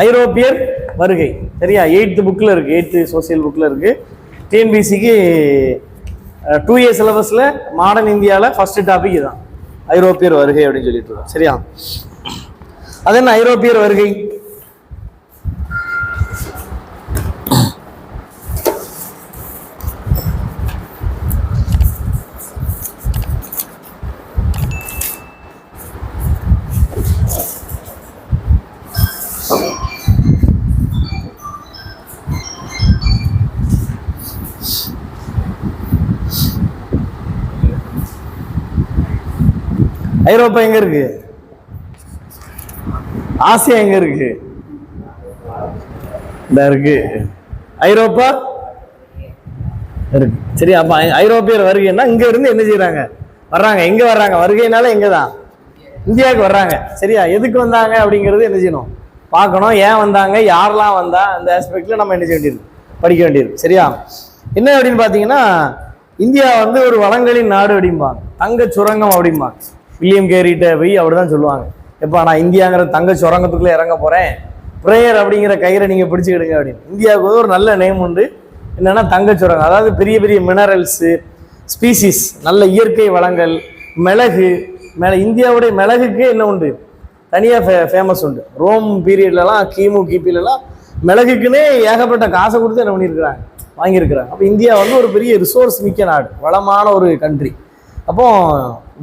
ஐரோப்பியர் வருகை. சரியா? 8th புக்கில் இருக்குது, 8th சோசியல் புக்கில் இருக்குது. டிஎன்பிசிக்கு 2A சிலபஸில் மாடர்ன் இந்தியாவில் ஃபர்ஸ்ட் டாபிக் இதுதான், ஐரோப்பியர் வருகை அப்படின்னு சொல்லிட்டு இருக்கோம். சரியா? அது என்ன ஐரோப்பியர் வருகை? ஐரோப்பா எங்க இருக்கு? ஆசியா எங்க இருக்கு? இந்த இருக்கு ஐரோப்பா இருக்கு. சரி, அப்ப ஐரோப்பியர் வருகைன்னா இங்க இருந்து என்ன செய்யறாங்க? வர்றாங்க. எங்க வர்றாங்க? வருகைனால எங்கதான்? இந்தியாவுக்கு வர்றாங்க. சரியா? எதுக்கு வந்தாங்க அப்படிங்கிறது என்ன செய்யணும், பார்க்கணும். ஏன் வந்தாங்க, யாரெல்லாம் வந்தா, அந்த ஆஸ்பெக்ட்ல நம்ம என்ன செய்ய வேண்டியிருக்கு, படிக்க வேண்டியிருக்கு. சரியா? என்ன அப்படின்னு பாத்தீங்கன்னா, இந்தியா வந்து ஒரு வளங்களின் நாடு அப்படிம்பாங்க, தங்க சுரங்கம் அப்படிம்பாங்க. வில்லியம் கேரிட்ட போய் அப்படி தான் சொல்லுவாங்க, எப்பா நான் இந்தியாங்கிற தங்க சுரங்கத்துக்குள்ளே இறங்க போகிறேன், ப்ரேயர் அப்படிங்கிற கயிறை நீங்கள் பிடிச்சிக்கிடுங்க அப்படின்னு. இந்தியாவுக்கு வந்து ஒரு நல்ல நேம் உண்டு, என்னென்னா தங்க சுரங்கம். அதாவது பெரிய பெரிய மினரல்ஸு, ஸ்பீசிஸ், நல்ல இயற்கை வளங்கள், மிளகு. இந்தியாவுடைய மிளகுக்கு என்ன உண்டு, தனியாக ஃபேமஸ் உண்டு. ரோம் பீரியட்லலாம், கிபிலலாம் மிளகுக்குன்னே ஏகப்பட்ட காசை கொடுத்து என்ன பண்ணியிருக்கிறாங்க, வாங்கியிருக்கிறாங்க. அப்போ இந்தியா வந்து ஒரு பெரிய ரிசோர்ஸ் மிக்க நாடு, வளமான ஒரு கண்ட்ரி. அப்போ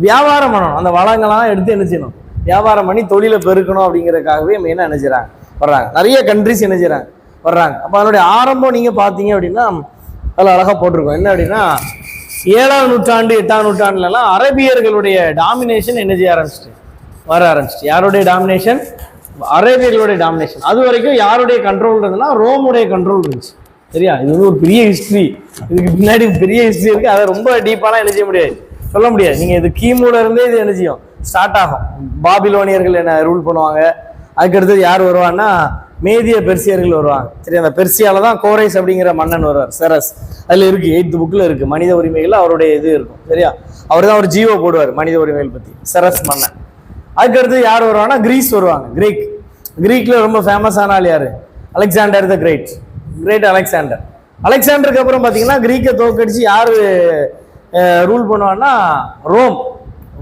வியாபாரம் பண்ணணும், அந்த வளங்கள்லாம் எடுத்து என்ன செய்யணும், வியாபாரம் பண்ணி தொழிலை பெருக்கணும் அப்படிங்கிறதுக்காகவே மெயினாக என்ன செய்கிறாங்க, வர்றாங்க. நிறைய கண்ட்ரிஸ் என்ன செய்கிறாங்க, வர்றாங்க. அப்போ அதனுடைய ஆரம்பம் நீங்கள் பார்த்தீங்க அப்படின்னா அதில் அழகாக போட்டிருக்கோம். என்ன அப்படின்னா 7ஆம் நூற்றாண்டு 8ஆம் நூற்றாண்டுலலாம் அரேபியர்களுடைய டாமினேஷன் என்ன செய்ய ஆரம்பிச்சிட்டு வர ஆரம்பிச்சிட்டு. யாருடைய டாமினேஷன்? அரேபியர்களுடைய டாமினேஷன். அது வரைக்கும் யாருடைய கண்ட்ரோல் இருந்ததுன்னா ரோமுடைய கண்ட்ரோல் இருந்துச்சு. சரியா? இது வந்து ஒரு பெரிய ஹிஸ்ட்ரி, இதுக்கு பின்னாடி பெரிய ஹிஸ்ட்ரி இருக்குது. அதை ரொம்ப டீப்பாலாம் என்ன செய்ய முடியாது, சொல்ல முடியாது. நீங்கள் இது கிமுல இருந்தே இது என்ன செய்யும், ஸ்டார்ட் ஆகும். பாபிலோனியர்கள் என்ன ரூல் பண்ணுவாங்க, அதுக்கடுத்தது யார் வருவான்னா மேதிய பெர்சியர்கள் வருவாங்க. சரி, அந்த பெர்சியால தான் கோரைஸ் அப்படிங்கிற மன்னன் வருவார், செரஸ். அதில் இருக்குது, 8th புக்கில் இருக்குது, மனித உரிமைகள் அவருடைய இது இருக்கும். சரியா? அவர் தான் ஒரு ஜீவோ போடுவார் மனித உரிமைகள் பற்றி, செரஸ் மன்னன். அதுக்கடுத்து யார் வருவாங்கன்னா கிரீஸ் வருவாங்க. கிரீக்கில் ரொம்ப ஃபேமஸான ஆள் யார்? Alexander the great Alexander. அலெக்சாண்டருக்கு அப்புறம் பார்த்தீங்கன்னா கிரீக்கை தோக்கடிச்சு யார் ரூல் பண்ணுவான்னா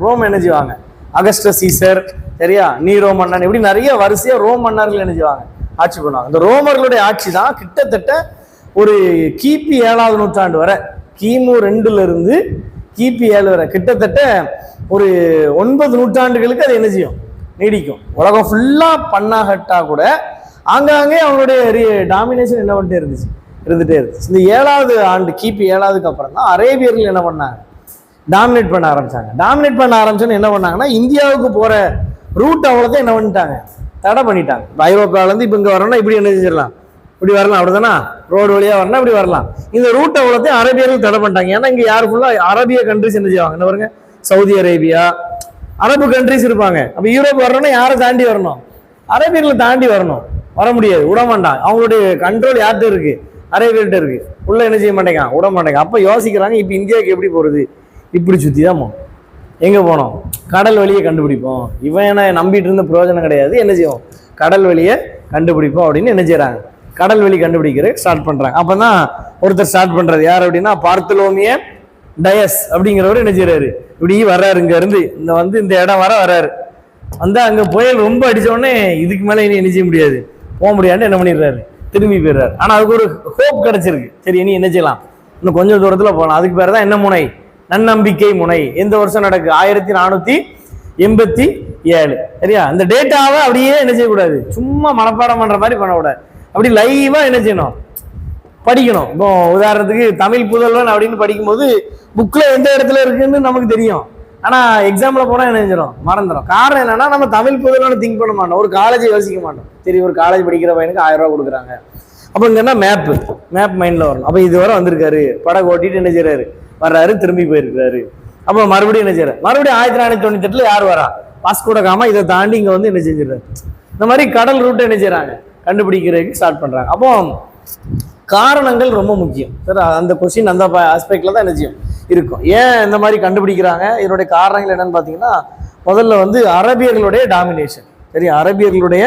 ரோம் என்ன செய்வாங்க, அகஸ்டஸ் சீசர், சரியா, நீரோ மன்னன், இப்படி நிறைய வரிசையாக ரோம் மன்னர்கள் என்ன செய்வாங்க, ஆட்சி பண்ணுவாங்க. இந்த ரோமர்களுடைய ஆட்சி தான் கிட்டத்தட்ட ஒரு கிபி 7ஆவது நூற்றாண்டு வரை, கிமு 2ல இருந்து கிபி 7 வரை கிட்டத்தட்ட ஒரு 9 நூற்றாண்டுகளுக்கு அது என்ன செய்யும், நீடிக்கும். உலகம் ஃபுல்லாக பண்ணாகட்டா கூட ஆங்காங்கே அவங்களுடைய டாமினேஷன் என்ன பண்ணிட்டே இருந்துச்சு, இருந்துகிட்டே இருந்துச்சு. இந்த 7ஆவது ஆண்டு கிபி 7ஆவதுக்கு அப்புறம் தான் அரேபியர்கள் என்ன பண்ணாங்க, டாமினேட் பண்ண ஆரம்பிச்சோன்னு என்ன பண்ணாங்கன்னா, இந்தியாவுக்கு போகிற ரூட் அவ்வளோதான் என்ன பண்ணிட்டாங்க, தடை பண்ணிட்டாங்க. இப்போ ஐரோப்பாவிலேருந்து இப்போ இங்கே வரணும்னா இப்படி என்ன செஞ்சிடலாம், இப்படி வரலாம், அப்படிதானா, ரோடு வழியாக வரணும், இப்படி வரலாம். இந்த ரூட் அவ்வளோத்தையும் அரேபியர்கள் தடை பண்ணிட்டாங்க. ஏன்னா இங்கே யார் ஃபுல்லாக அரபிய கண்ட்ரிஸ் என்ன செய்வாங்க, என்ன பாருங்க, சவுதி அரேபியா, அரபு கண்ட்ரிஸ் இருப்பாங்க. அப்போ யூரோப் வரணும்னா யாரை தாண்டி வரணும், அரேபியர்களை தாண்டி வரணும், வர முடியாது, விட மாட்டாங்க. அவங்களுடைய கண்ட்ரோல் யார்கிட்ட இருக்கு, அரேபியர்கிட்ட இருக்கு. உள்ள என்ன செய்ய மாட்டேங்க, விட மாட்டேங்க. அப்போ யோசிக்கிறாங்க, இப்போ இந்தியாவுக்கு எப்படி போகிறது, இப்படி சுற்றி தான் போகணும். எங்கே போனோம், கடல் வழியை கண்டுபிடிப்போம். இவன் என்ன நம்பிட்டு இருந்த பிரயோஜனம் கிடையாது, என்ன செய்வோம், கடல் வழியை கண்டுபிடிப்போம் அப்படின்னு என்ன செய்கிறாங்க, கடல் வழி கண்டுபிடிக்கிற ஸ்டார்ட் பண்ணுறாங்க. அப்போ தான் ஒருத்தர் ஸ்டார்ட் பண்ணுறது யார் அப்படின்னா பார்த்தலோமிய டயஸ் அப்படிங்கிறவர் என்ன செய்கிறாரு, இப்படி வர்றாரு, இங்கேருந்து இந்த இடம் வர்றாரு. அங்கே புயல் ரொம்ப அடித்தோடனே இதுக்கு மேலே இனி என்ன செய்ய முடியாது, போக முடியாதுன்னு என்ன பண்ணிடுறாரு, திரும்பி போயிடுறாரு. ஆனால் அதுக்கு ஒரு ஹோப் கிடச்சிருக்கு. சரி, இனி என்ன செய்யலாம், இன்னும் கொஞ்சம் தூரத்தில் போகலாம். அதுக்கு பேர் தான் என்ன முனை, நன்னம்பிக்கை முனை. எந்த வருஷம் நடக்கு, 1487. சரியா? இந்த டேட்டாவை அப்படியே என்ன செய்யக்கூடாது, சும்மா மனப்பாடம் பண்ற மாதிரி பண்ணக்கூடாது, அப்படி லைவா என்ன செய்யணும், படிக்கணும். இப்போ உதாரணத்துக்கு தமிழ் புதல்வன் அப்படின்னு படிக்கும்போது புக்ல எந்த இடத்துல இருக்குன்னு நமக்கு தெரியும், ஆனா எக்ஸாம்ல போனா என்ன செஞ்சிடும், மறந்துடும். காரணம் என்னன்னா, நம்ம தமிழ் புதல்வன் திங்க் பண்ண மாட்டோம், ஒரு காலேஜை யோசிக்க மாட்டோம். சரி, ஒரு காலேஜ் படிக்கிற பையனுக்கு 1000 ரூபா கொடுக்குறாங்க, அப்போ இங்கன்னா மேப் மைண்ட்ல வரணும். அப்போ இதுவரை வந்திருக்காரு, படகு ஓட்டிட்டு என்ன செய்யறாரு, வர்றாரு, திரும்பி போயிருக்கிறாரு. அப்போ மறுபடியும் என்ன செய்யறாரு, மறுபடியும் 1498 யார் வரா, வாஸ்கோ ட காமா. இதை தாண்டி இங்க வந்து என்ன செஞ்சிடறாரு, இந்த மாதிரி கடல் ரூட்டை என்ன செய்யறாங்க, கண்டுபிடிக்கிறதுக்கு ஸ்டார்ட் பண்றாங்க. அப்போ காரணங்கள் ரொம்ப முக்கியம் சார். அந்த கொஸ்டின் அந்த ஆஸ்பெக்ட்ல தான் என்ன செய்யும் இருக்கும். ஏன் இந்த மாதிரி கண்டுபிடிக்கிறாங்க, இதனுடைய காரணங்கள் என்னன்னு பார்த்தீங்கன்னா, முதல்ல வந்து அரபியர்களுடைய டாமினேஷன். சரி, அரபியர்களுடைய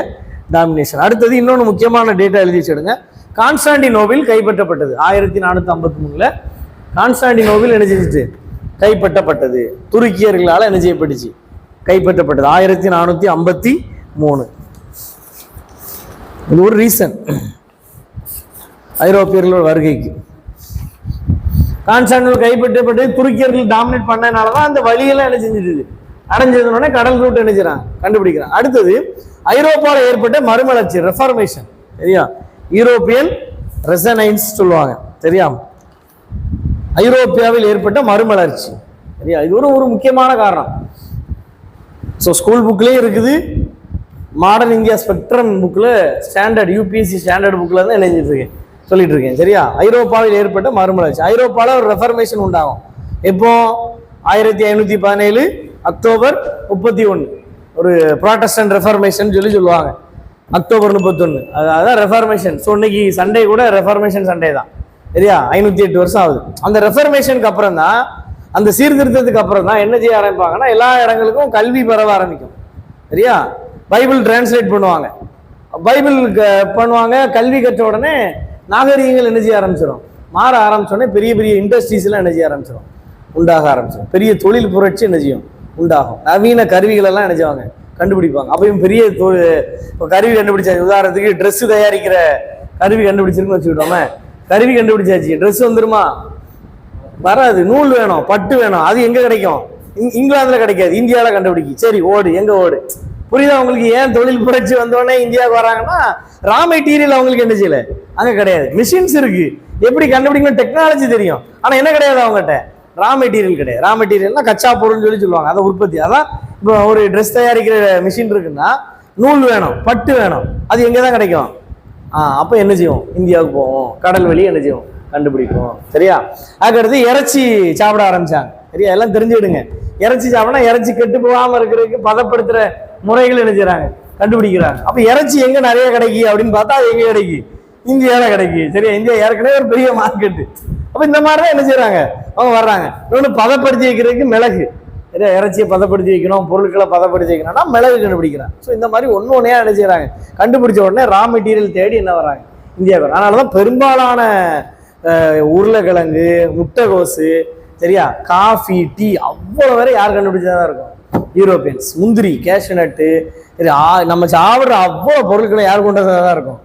டாமினேஷன். அடுத்தது இன்னொன்று முக்கியமான டேட்டா எழுதி வச்சுடுங்க. கான்ஸ்டாண்டினோபிள் கைப்பற்றப்பட்டது 1453. கான்ஸ்டாண்டினோபிள் என்ன செஞ்சுட்டு கைப்பற்றப்பட்டது, துருக்கியர்களால் என்ன செய்யப்பட்டுச்சு, கைப்பற்றப்பட்டது 1453. இது ஒரு ரீசன் ஐரோப்பியர்களோட வருகைக்கு. கான்ஸ்டாண்டினோபிள் கைப்பற்றப்பட்டு துருக்கியர்கள் டாமினேட் பண்ணனாலதான் அந்த வழியெல்லாம் என்ன செஞ்சிருது, அடைஞ்சதுனே கடல் ரூட் என்ன செய்யறாங்க, கண்டுபிடிக்கிறாங்க. அடுத்தது ஐரோப்பாவில் ஏற்பட்ட மறுமலர்ச்சி, ரெஃபார்மேஷன். சரியா, யூரோப்பியன் ரெசனைன்ஸ் சொல்லுவாங்க. சரியா, ஐரோப்பியாவில் ஏற்பட்ட மறுமலர்ச்சி. சரியா, இது ஒரு முக்கியமான காரணம். ஸோ ஸ்கூல் புக்லேயே இருக்குது, மாடர்ன் இந்தியா ஸ்பெக்ட்ரம் புக்கில், ஸ்டாண்டர்ட் யூபிஎஸ்சி ஸ்டாண்டர்ட் புக்கில் தான் என்ன சொல்லிட்டு இருக்கேன். சரியா, ஐரோப்பாவில் ஏற்பட்ட மறுமலர்ச்சி. ஐரோப்பாவில் ஒரு ரெஃபார்மேஷன் உண்டாகும். எப்போ 1517 அக்டோபர் 31 ஒரு ப்ராட்டஸ்டன்ட் ரெஃபார்மேஷன் சொல்லுவாங்க. அக்டோபர் 31 அதான் ரெஃபார்மேஷன். ஸோ இன்னைக்கு சண்டே கூட ரெஃபார்மேஷன் சண்டே தான். சரியா, 508 வருஷம் ஆகுது. அந்த ரெஃபார்மேஷனுக்கு அப்புறம் தான், அந்த சீர்திருத்தத்துக்கு அப்புறம் தான் என்ன செய்ய ஆரம்பிப்பாங்கன்னா, எல்லா இடங்களுக்கும் கல்வி பரவ ஆரம்பிக்கும். சரியா, பைபிள் டிரான்ஸ்லேட் பண்ணுவாங்க, பைபிள் பண்ணுவாங்க. கல்வி கற்ற உடனே நாகரீகங்கள் என்ன செய்ய ஆரம்பிச்சிடும், மாற ஆரம்பிச்சோடனே பெரிய பெரிய இண்டஸ்ட்ரீஸ் எல்லாம் என்ன செய்ய ஆரம்பிச்சிடும், உண்டாக ஆரம்பிச்சிடும். பெரிய தொழில் புரட்சி என்ன செய்யும், உண்டாகும். நவீன கருவிகள் எல்லாம் என்ன செய்வாங்க, கண்டுபிடிப்பாங்க. அப்பயும் பெரிய கருவி கண்டுபிடிச்சாச்சு. உதாரணத்துக்கு ட்ரெஸ் தயாரிக்கிற கருவி கண்டுபிடிச்சிருக்குன்னு வச்சுக்கிட்டோமே, கருவி கண்டுபிடிச்சாச்சு, ட்ரெஸ் வந்துருமா, வராது. நூல் வேணும், பட்டு வேணும், அது எங்க கிடைக்கும், இங்கிலாந்துல கிடைக்காது, இந்தியாவில கண்டுபிடிக்கும். சரி ஓடு, எங்க ஓடு, புரியுதா உங்களுக்கு? ஏன் தொழில் புரட்சி வந்தோடனே இந்தியாவுக்கு வராங்கன்னா, ரா மெட்டீரியல் அவங்களுக்கு என்ன செய்யல, அங்க கிடையாது. மிஷின்ஸ் இருக்கு, எப்படி கண்டுபிடிக்கணும், டெக்னாலஜி தெரியும், ஆனா என்ன கிடையாது அவங்ககிட்ட, ரா மெட்டீரியல் கிடையாது. ரா மெட்டீரியல்னா கச்சா பொருள்னு சொல்லுவாங்க, அதை உற்பத்தி. அதான் இப்போ ஒரு ட்ரெஸ் தயாரிக்கிற மிஷின் இருக்குன்னா நூல் வேணும், பட்டு வேணும், அது எங்கே தான் கிடைக்கும்? அப்போ என்ன செய்வோம், இந்தியாவுக்கு போவோம், கடல் வழி என்ன செய்வோம், கண்டுபிடிப்போம். சரியா, அதுக்கடுத்து இறைச்சி சாப்பிட ஆரம்பிச்சாங்க. சரியா, எல்லாம் தெரிஞ்சுக்கிடுங்க. இறைச்சி சாப்பிடனா இறைச்சி கெட்டு போகாமல் இருக்கிறதுக்கு பதப்படுத்துற முறைகள் என்ன செய்யறாங்க, கண்டுபிடிக்கிறாங்க. அப்ப இறைச்சி எங்க நிறைய கிடைக்கு அப்படின்னு பார்த்தா அது எங்க கிடைக்கு, இந்தியாவில கிடைக்கு. சரியா, இந்தியா ஏற்கனவே ஒரு பெரிய மார்க்கெட்டு. அப்ப இந்த மாதிரிதான் என்ன செய்யறாங்க, அவங்க வர்றாங்க. இன்னொன்று பதப்படுத்தி வைக்கிறதுக்கு மிளகு. சரியா, இறைச்சியை பதப்படுத்தி வைக்கணும், பொருட்களை பதப்படுத்தி வைக்கணும்னா மிளகு கண்டுபிடிக்கிறாங்க. ஸோ இந்த மாதிரி ஒன்று ஒன்றையா என்ன செய்யறாங்க, கண்டுபிடிச்ச உடனே ரா மெட்டீரியல் தேடி என்ன வர்றாங்க, இந்தியாவுக்கு. அதனாலதான் பெரும்பாலான உருளைக்கிழங்கு, முட்டைகோசு, சரியா, காஃபி, டீ அவ்வளவு வரை யார் கண்டுபிடிச்சதான் இருக்கும், யூரோப்பியன்ஸ். முந்திரி, கேஷ்நட்டு, நம்ம சாப்பிட்ற அவ்வளோ பொருட்களை யார் கொண்டதாக தான் இருக்கும்,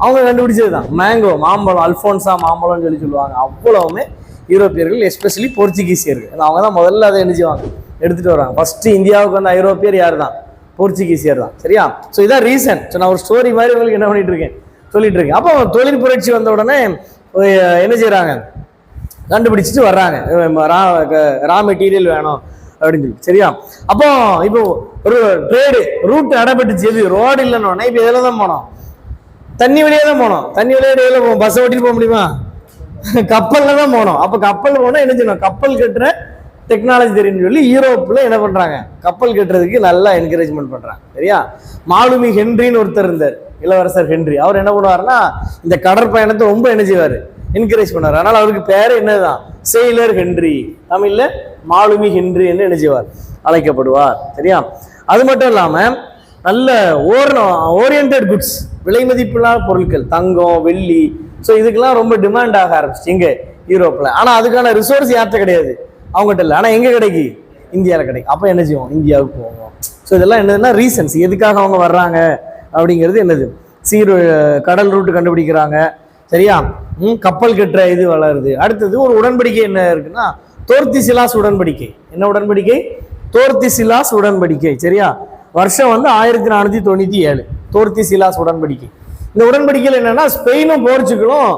அவங்க கண்டுபிடிச்சது தான். மேங்கோ, மாம்பழம், அல்ஃபோன்சா மாம்பழம்னு சொல்லுவாங்க, அவ்வளவுமே யூரோப்பியர்கள், எஸ்பெஷலி போர்ச்சுகீசியர்கள். அவங்க தான் முதல்ல அதை என்ன செய்வாங்க, எடுத்துட்டு வராங்க. ஃபர்ஸ்ட் இந்தியாவுக்கு வந்து ஐரோப்பியர் யார் தான், போர்ச்சுகீசியர் தான். சரியா, ஸோ இதான் ரீசன். ஸோ நான் ஒரு ஸ்டோரி மாதிரி உங்களுக்கு என்ன பண்ணிட்டு இருக்கேன், சொல்லிட்டு இருக்கேன். அப்போ தொழில் புரட்சி வந்த உடனே என்ன செய்யறாங்க, கண்டுபிடிச்சிட்டு வர்றாங்க, ரா மெட்டீரியல் வேணும் அப்படின்னு சொல்லி. சரியா, அப்போ இப்போ ஒரு ட்ரேடு ரூட் அடைபட்டுச்சு. எது, ரோடு இல்லைன்னு இப்போ இதில் தான் போனோம், தண்ணி வழியே தான் போனோம். தண்ணி வழியே டெய்ல போவோம், பஸ் ஓட்டிட்டு போக முடியுமா, கப்பல்ல தான் போனோம். அப்போ கப்பல் போனால் என்ன செய்யணும், கப்பல் கட்டுற டெக்னாலஜி தெரியும்னு சொல்லி யூரோப்ல என்ன பண்றாங்க, கப்பல் கட்டுறதுக்கு நல்லா என்கரேஜ்மெண்ட் பண்றாங்க. சரியா, மாலுமி ஹென்ரின்னு ஒருத்தர் இருந்தார், இளவரசர் ஹென்றி. அவர் என்ன பண்ணுவாருன்னா, இந்த கடற்பயணத்தை ரொம்ப என்ன செய்வாரு, என்கரேஜ் பண்ணார். அதனால அவருக்கு பேரு என்னதான், செயிலர் ஹென்றி, தமிழ்ல மாலுமி ஹென்றி என்று என்ன செய்வார், அழைக்கப்படுவார். சரியா, அது மட்டும் இல்லாம நல்ல ஓரியன்டட் குட்ஸ், விலை மதிப்பில்லாத பொருட்கள், தங்கம், வெள்ளி, ஸோ இதுக்கெல்லாம் ரொம்ப டிமாண்ட் ஆக ஆரம்பிச்சு இங்க யூரோப்ல. ஆனா அதுக்கான ரிசோர்ஸ் யார்கிட்ட கிடையாது, அவங்ககிட்ட இல்லை. ஆனா எங்க கிடைக்கி, இந்தியாவில் கிடைக்கும். அப்போ என்ன செய்வோம், இந்தியாவுக்கு போவோம். ஸோ இதெல்லாம் என்னதுன்னா ரீசன்ஸ், எதுக்காக அவங்க வர்றாங்க அப்படிங்கிறது என்னது, கடல் ரூட் கண்டுபிடிக்கிறாங்க. சரியா, கப்பல் கட்டுற இது வளருது. அடுத்தது ஒரு உடன்படிக்கை என்ன இருக்குன்னா, தோர்த்திசிலாஸ் உடன்படிக்கை. என்ன உடன்படிக்கை, தோர்த்திசிலாஸ் உடன்படிக்கை. சரியா, வருஷம் வந்து 1497 தோர்த்திசிலாஸ் உடன்படிக்கை. இந்த உடன்படிக்கையில் என்னன்னா, ஸ்பெயினும் போர்ச்சுகலும்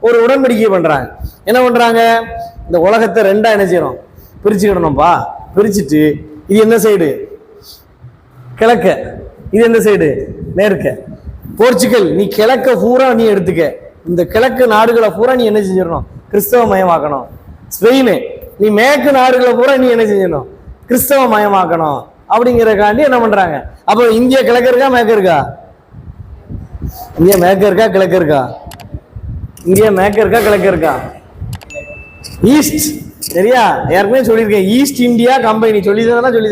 ஒரு உடன்படிக்கை பண்றாங்க. என்ன பண்றாங்க, இந்த உலகத்தை ரெண்டா என்ன செய்யணும், பிரிச்சுக்கிடணும்பா. பிரிச்சுட்டு இது என்ன சைடு, கிழக்க, இது என்ன சைடு, மேற்க. போர்ச்சுகல், நீ கிழக்க பூரா நீ எடுத்துக்க, இந்த கிழக்கு நாடுகளை பூரா நீ என்ன செஞ்சிடணும், கிறிஸ்தவ மயமாக்கணும். ஸ்பெயின், நீ மேற்கு நாடுகளை பூரா நீ என்ன செஞ்சணும், கிறிஸ்தவ மயமாக்கணும். அப்படிங்கிறக்காண்டி என்ன பண்றாங்க. அப்போ இந்தியா கிழக்க இருக்கா மேற்க இருக்கா, இந்தியா மேற்க இருக்கா கிழக்க இருக்கா, இந்தியா மேற்க இருக்கா கிழக்க இருக்கா, ஈஸ்ட். சரியா, ஏற்கனவே சொல்லியிருக்கேன், ஈஸ்ட் இந்தியா கம்பெனி சொல்லி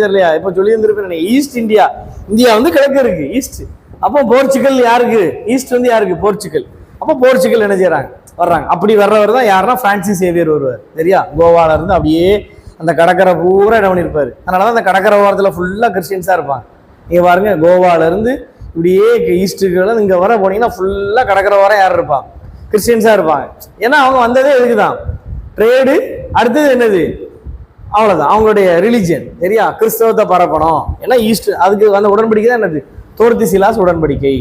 தரலையா, இப்போ சொல்லி தந்திருப்பேன். ஈஸ்ட் இந்தியா, இந்தியா வந்து கிழக்கு இருக்கு, ஈஸ்ட். அப்போ போர்ச்சுகல் யாருக்கு? ஈஸ்ட் வந்து யாருக்கு? போர்ச்சுகல். அப்போ போர்ச்சுகல் என்ன செய்யறாங்க? வர்றாங்க. அப்படி வர்றவர் தான் யாருன்னா பிரான்சிஸ் சேவியர் வருவார். சரியா? கோவால இருந்து அப்படியே அந்த கடற்கரை பூரா இடம் பண்ணியிருப்பாரு. அதனாலதான் அந்த கடற்கரை ஓரத்துல ஃபுல்லா கிறிஸ்டியன்ஸா இருப்பாங்க. நீங்க பாருங்க, கோவால இருந்து இப்படியே ஈஸ்ட்டுக்கு இங்க வர போனீங்கன்னா ஃபுல்லா கடற்கரை ஓரம் யார் இருப்பாங்க? கிறிஸ்டியன்ஸா இருப்பாங்க. ஏன்னா அவங்க வந்ததே இதுக்குதான், ட்ரேடு. அடுத்தது என்னது? அவ்வளவுதான் அவங்களுடைய ரிலிஜியன். சரியா? கிறிஸ்தவத்தை பரப்பணும். ஏன்னா ஈஸ்ட் அதுக்கு அந்த உடன்படிக்கை தான் என்னது? தோர்த்திசிலாஸ் உடன்படிக்கை.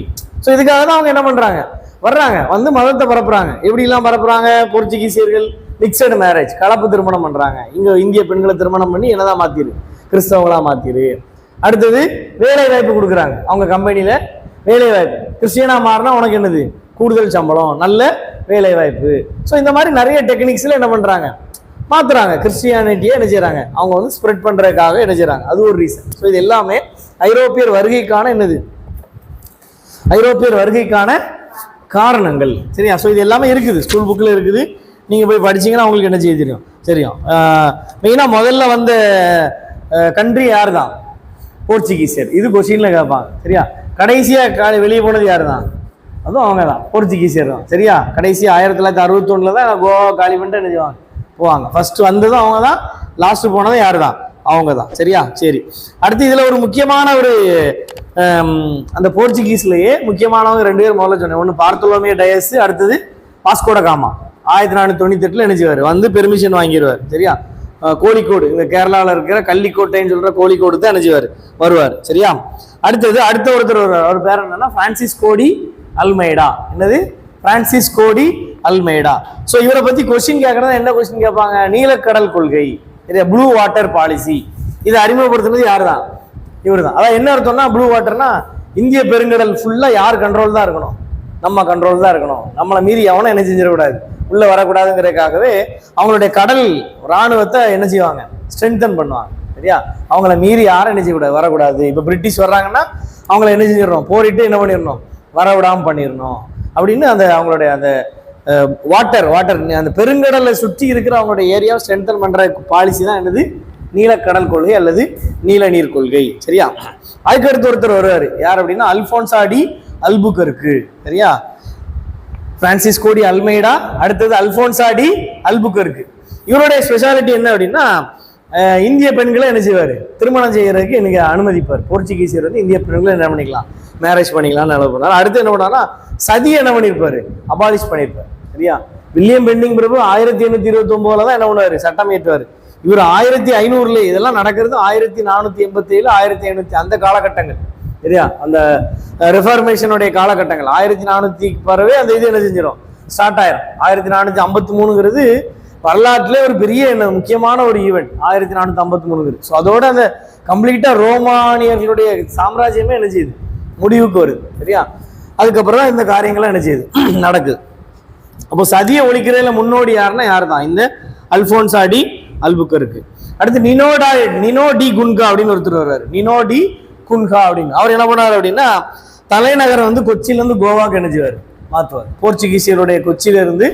ஸோ இதுக்காக தான் அவங்க என்ன பண்றாங்க? வர்றாங்க, வந்து மதத்தை பரப்புறாங்க. எப்படி எல்லாம் பரப்புறாங்க? போர்ச்சுகீசியர்கள் மிக்சடு மேரேஜ், கலப்பு திருமணம் பண்றாங்க. இங்க இந்திய பெண்களை திருமணம் பண்ணி என்னதான் மாத்திரு? கிறிஸ்தவங்களா மாத்திரு. அடுத்தது வேலை வாய்ப்பு கொடுக்குறாங்க. அவங்க கம்பெனியில வேலை வாய்ப்பு. கிறிஸ்டியனா மாறினா உனக்கு என்னது? கூடுதல் சம்பளம், நல்ல வேலை வாய்ப்பு. ஸோ இந்த மாதிரி நிறைய டெக்னிக்ஸ்ல என்ன பண்றாங்க? மாத்துறாங்க. கிறிஸ்டியானிட்டியை என்ன செய்யறாங்க? அவங்க வந்து ஸ்ப்ரெட் பண்றதுக்காக என்ன செய்யறாங்க? அது ஒரு ரீசன். ஸோ இது எல்லாமே ஐரோப்பியர் வருகைக்கான என்னது? ஐரோப்பியர் வருகைக்கான காரணங்கள். சரியா? ஸோ இது எல்லாமே இருக்குது, ஸ்கூல் புக்கில் இருக்குது. நீங்க போய் படிச்சீங்கன்னா உங்களுக்கு என்ன செய்ய தெரியும்? தெரியும். மெயினா முதல்ல வந்த கண்ட்ரி யார் தான்? போர்ச்சுகீசியர். இது கொஸ்டின்ல கேட்பாங்க. சரியா? கடைசியா வெளியே போனது யாரு தான்? அதுவும் அவங்க தான், போர்ச்சுகீசியர் தான். சரியா? கடைசி 1961 தான் கோவா காலி பண்ணிட்டு என்ன செய்வாங்க? போவாங்க. ஃபர்ஸ்ட் வந்ததும் அவங்க தான், லாஸ்ட் போனதும் யாரு தான்? அவங்க தான். சரியா? சரி. அடுத்து இதுல ஒரு முக்கியமான ஒரு அந்த போர்ச்சுகீஸ்லயே முக்கியமானவங்க 2 பேர் முதல்ல சொன்னேன். ஒன்னு பார்த்தோலோமியோ டயஸ், அடுத்தது வாஸ்கோ ட காமா. 1498 என்ன செய்வார்? வந்து பெர்மிஷன் வாங்கிடுவார். சரியா? கோழிக்கோடு, இந்த கேரளாவில் இருக்கிற கள்ளிக்கோட்டைன்னு சொல்ற கோழிக்கோடு தான் என்ன செய்வார்? வருவார். சரியா? அடுத்த ஒருத்தர் வருவார். அவர் பேர் என்னன்னா பிரான்சிஸ்கோ டி அல்மைடா. என்னது? Francisco de Almeida. ஸோ இவரை பத்தி கொஸ்டின் கேட்கறதா என்ன கொஸ்டின் கேட்பாங்க? நீலக்கடல் கொள்கை, ப்ளூ வாட்டர் பாலிசி. இதை அறிமுகப்படுத்துனது யாரு தான்? இவர் தான். அதான் என்ன அர்த்தம்னா, ப்ளூ வாட்டர்னா இந்திய பெருங்கடல் ஃபுல்லா யார் கண்ட்ரோல் தான் இருக்கணும்? நம்ம கண்ட்ரோல் தான் இருக்கணும். நம்மளை மீறி எவனும் என்ன செஞ்சிடக்கூடாது, உள்ள வரக்கூடாதுங்கிறதுக்காகவே அவங்களுடைய கடல் இராணுவத்தை என்ன செய்வாங்க? ஸ்ட்ரென்தன் பண்ணுவாங்க. சரியா? அவங்கள மீறி யாரும் என்ன செய்யக்கூடாது, வரக்கூடாது. இப்போ பிரிட்டிஷ் வர்றாங்கன்னா அவங்கள என்ன செஞ்சிடணும்? போரிட்டு என்ன பண்ணிடணும்? வரவிடாமல் பண்ணிடணும் அப்படின்னு அந்த அவங்களுடைய அந்த வாட்டர் அந்த பெருங்கடலை சுற்றி இருக்கிற அவங்களுடைய ஏரியாவை ஸ்ட்ரென்தன் பண்ற பாலிசி தான் என்னது? நீலக்கடல் கொள்கை அல்லது நீல நீர் கொள்கை. சரியா? அதுக்கு அடுத்து ஒருத்தர் வருவாரு. யார் அப்படின்னா அல்போன்சா டி அல்புகர்க்கு. சரியா? பிரான்சிஸ்கோ டி அல்மைடா, அடுத்தது அல்போன்சா டி அல்புகர்க்கு. இவருடைய ஸ்பெஷாலிட்டி என்ன அப்படின்னா, இந்திய பெண்களை என்ன செய்வார்? திருமணம் செய்யறதுக்கு எனக்கு அனுமதிப்பார். போர்ச்சுகீசியர் வந்து இந்திய பெண்களை என்ன பண்ணிக்கலாம்? மேரேஜ் பண்ணிக்கலாம்னு நினைவு பண்ணார். அடுத்து என்ன பண்ணாருன்னா, சதி என்ன பண்ணியிருப்பாரு? அபாலிஷ் பண்ணியிருப்பார். சரியா? வில்லியம் பெண்டிங் பிரபு 1829 தான் என்ன பண்ணுவாரு? சட்டம் ஏற்றுவார். இவர் 1500 இதெல்லாம் நடக்கிறது 1487 1500 அந்த காலகட்டங்கள். சரியா? அந்த ரெஃபார்மேஷனுடைய காலகட்டங்கள் 1400 பிறவே அந்த இது என்ன செஞ்சிடும்? ஸ்டார்ட் ஆயிரும். 1453ங்கிறது வரலாற்றிலே ஒரு பெரிய முக்கியமான ஒரு ஈவெண்ட். 1453. ஸோ அதோட அந்த கம்ப்ளீட்டா ரோமானியர்களுடைய சாம்ராஜ்யமே என்ன செய்யுது? முடிவுக்கு வருது. சரியா? அதுக்கப்புறம் தான் இந்த காரியங்கள்லாம் என்ன செய்யுது? நடக்குது. அப்போ சதியை ஒழிக்கிறதுல முன்னோடி யாருன்னா யார் தான்? இந்த அல்போன்சா டி அல்புகர்க்கு. அடுத்து நினோ டி குன்கா அப்படின்னு ஒருத்தர் வருவார். நினோ டி குன்கா அப்படின்னு. அவர் என்ன பண்ணார் அப்படின்னா, தலைநகரம் வந்து கொச்சியில இருந்து கோவாக்கு என்ன செய்வார்? மாத்துவார். போர்ச்சுகீசியருடைய கொச்சியில இருந்து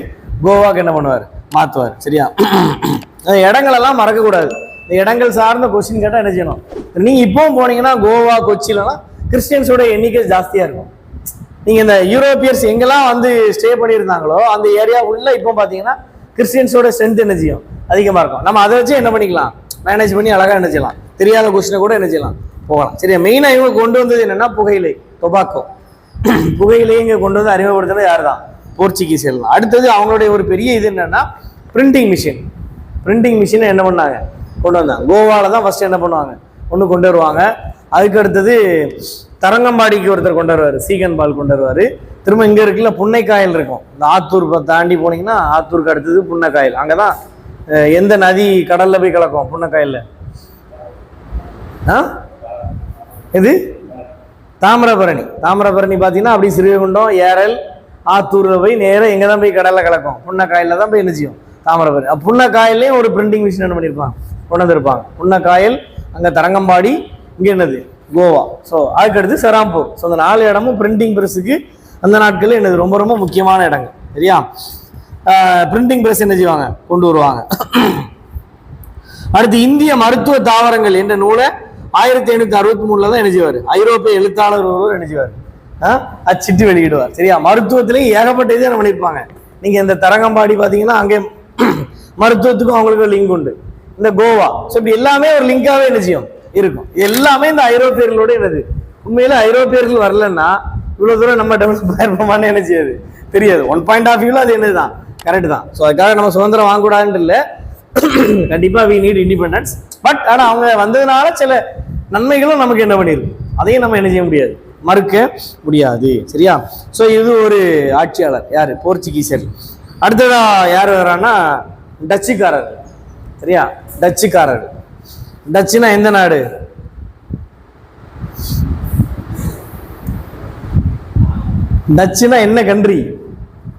கோவாக்கு என்ன பண்ணுவார்? மாத்துவார். சரியா? இடங்கள் எல்லாம் மறக்க கூடாது. இந்த இடங்கள் சார்ந்த கொஸ்டின் கேட்டா என்ன செய்யணும்? நீங்க இப்பவும் போனீங்கன்னா கோவா கொச்சியிலாம் கிறிஸ்டியன்ஸோட எண்ணிக்கை ஜாஸ்தியா இருக்கும். நீங்க இந்த யூரோப்பியர்ஸ் எங்கெல்லாம் வந்து ஸ்டே பண்ணியிருந்தாங்களோ அந்த ஏரியா உள்ள இப்போ பாத்தீங்கன்னா கிறிஸ்டியன்ஸோட ஸ்ட்ரென்த் என்ன செய்யும்? அதிகமா இருக்கும். நம்ம அதை வச்சு என்ன பண்ணிக்கலாம்? மேனேஜ் பண்ணி அழகா என்ன செய்யலாம்? தெரியாத கொஸ்டினை கூட என்ன செய்யலாம்? போகலாம். சரியா? மெயினா இவங்க கொண்டு வந்தது என்னன்னா புகையிலை, டொபாக்கோ. புகையிலையை இங்க கொண்டு வந்து அறிமுகப்படுத்துறது யார் தான்? போர்ச்சுகீசியர்கள். அடுத்தது அவங்களுடைய ஒரு பெரிய இது என்னன்னா பிரிண்டிங் மிஷின். பிரிண்டிங் மிஷினை என்ன பண்ணாங்க? கொண்டு வந்தாங்க. கோவால தான் ஃபர்ஸ்ட் என்ன பண்ணுவாங்க? ஒன்று கொண்டு வருவாங்க. அதுக்கு அடுத்தது தரங்கம்பாடிக்கு ஒருத்தர் கொண்டு வருவார், சீகன் பால் கொண்டு வருவார். திரும்ப இங்கே இருக்குல்ல புன்னைக்காயல் இருக்கும், இந்த ஆத்தூர் தாண்டி போனீங்கன்னா ஆத்தூருக்கு அடுத்தது புன்னைக்காயல். அங்கே தான் எந்த நதி கடல்ல போய் கலக்கும்? புன்னைக்காயல்ல இது தாமிரபரணி. தாமிரபரணி பார்த்தீங்கன்னா அப்படி ஸ்ரீகுண்டம் ஏரல் ஆத்தூர்ல போய் நேராக எங்கே தான் போய் கடல்ல கலக்கும்? புன்னைக்காயல்ல தான் போய் என்ன செய்யும்? தாமிரபரணி. புன்னைக்காயல்லையும் ஒரு பிரிண்டிங் மிஷின் என்ன பண்ணியிருப்பாங்க? கொண்டு வந்திருப்பாங்க. புன்னைக்காயல், அங்கே தரங்கம்பாடி, இங்கே என்னது? கோவா. ஸோ அதுக்கடுத்து செராம்பூர். ஸோ அந்த 4 இடமும் பிரிண்டிங் பிரஸுக்கு அந்த நாட்களில் என்னது ரொம்ப ரொம்ப முக்கியமான இடங்கள். சரியா? பிரிண்டிங் பிரஸ் என்ன செய்வாங்க? கொண்டு வருவாங்க. அடுத்து இந்திய மருத்துவ தாவரங்கள் என்ற நூலை 1563 தான் என்ன செய்வார்? ஐரோப்பிய எழுத்தாளர் ஒருவர் என்ன செய்வார்? அச்சிட்டு வெளியிடுவார். சரியா? மருத்துவத்திலையும் ஏகப்பட்ட இது என்ன பண்ணியிருப்பாங்க. நீங்க இந்த தரங்கம்பாடி பாத்தீங்கன்னா அங்கே மருத்துவத்துக்கும் அவங்களுக்கு ஒரு லிங்க் உண்டு. இந்த கோவா, ஸோ இப்படி எல்லாமே ஒரு லிங்காவே என்ன செய்யும் இருக்கும். எல்லாமே இந்த ஐரோப்பியர்களோட என்னது. உண்மையில ஐரோப்பியர்கள் வரலன்னா இவ்வளவு தூரம் நம்ம டெவலப் ஆயிருப்போமான்னு என்ன செய்யாது தெரியாது. ஒன் பாயிண்ட் ஆஃப் வியூல அது என்னதுதான் கரெக்ட் தான். ஸோ அதுக்காக நம்ம சுதந்திரம் வாங்கக்கூடாதுன்னு இல்லை, கண்டிப்பா வி நீட் இண்டிபெண்டன்ஸ். பட் ஆனா அவங்க வந்ததுனால சில நன்மைகளும் நமக்கு என்ன பண்ணிருக்கு, அதையும் நம்ம என்ன செய்ய முடியாது, மறுக்க முடியாது. சரியா? ஸோ இது ஒரு ஆட்சியாளர் யாரு, போர்ச்சுகீசியர். அடுத்ததா யார் வர்றான்னா டச்சுக்காரர். சரியா? டச்சுக்காரர். டச்சுனா எந்த நாடு? டச்சுனா என்ன கண்ட்ரி?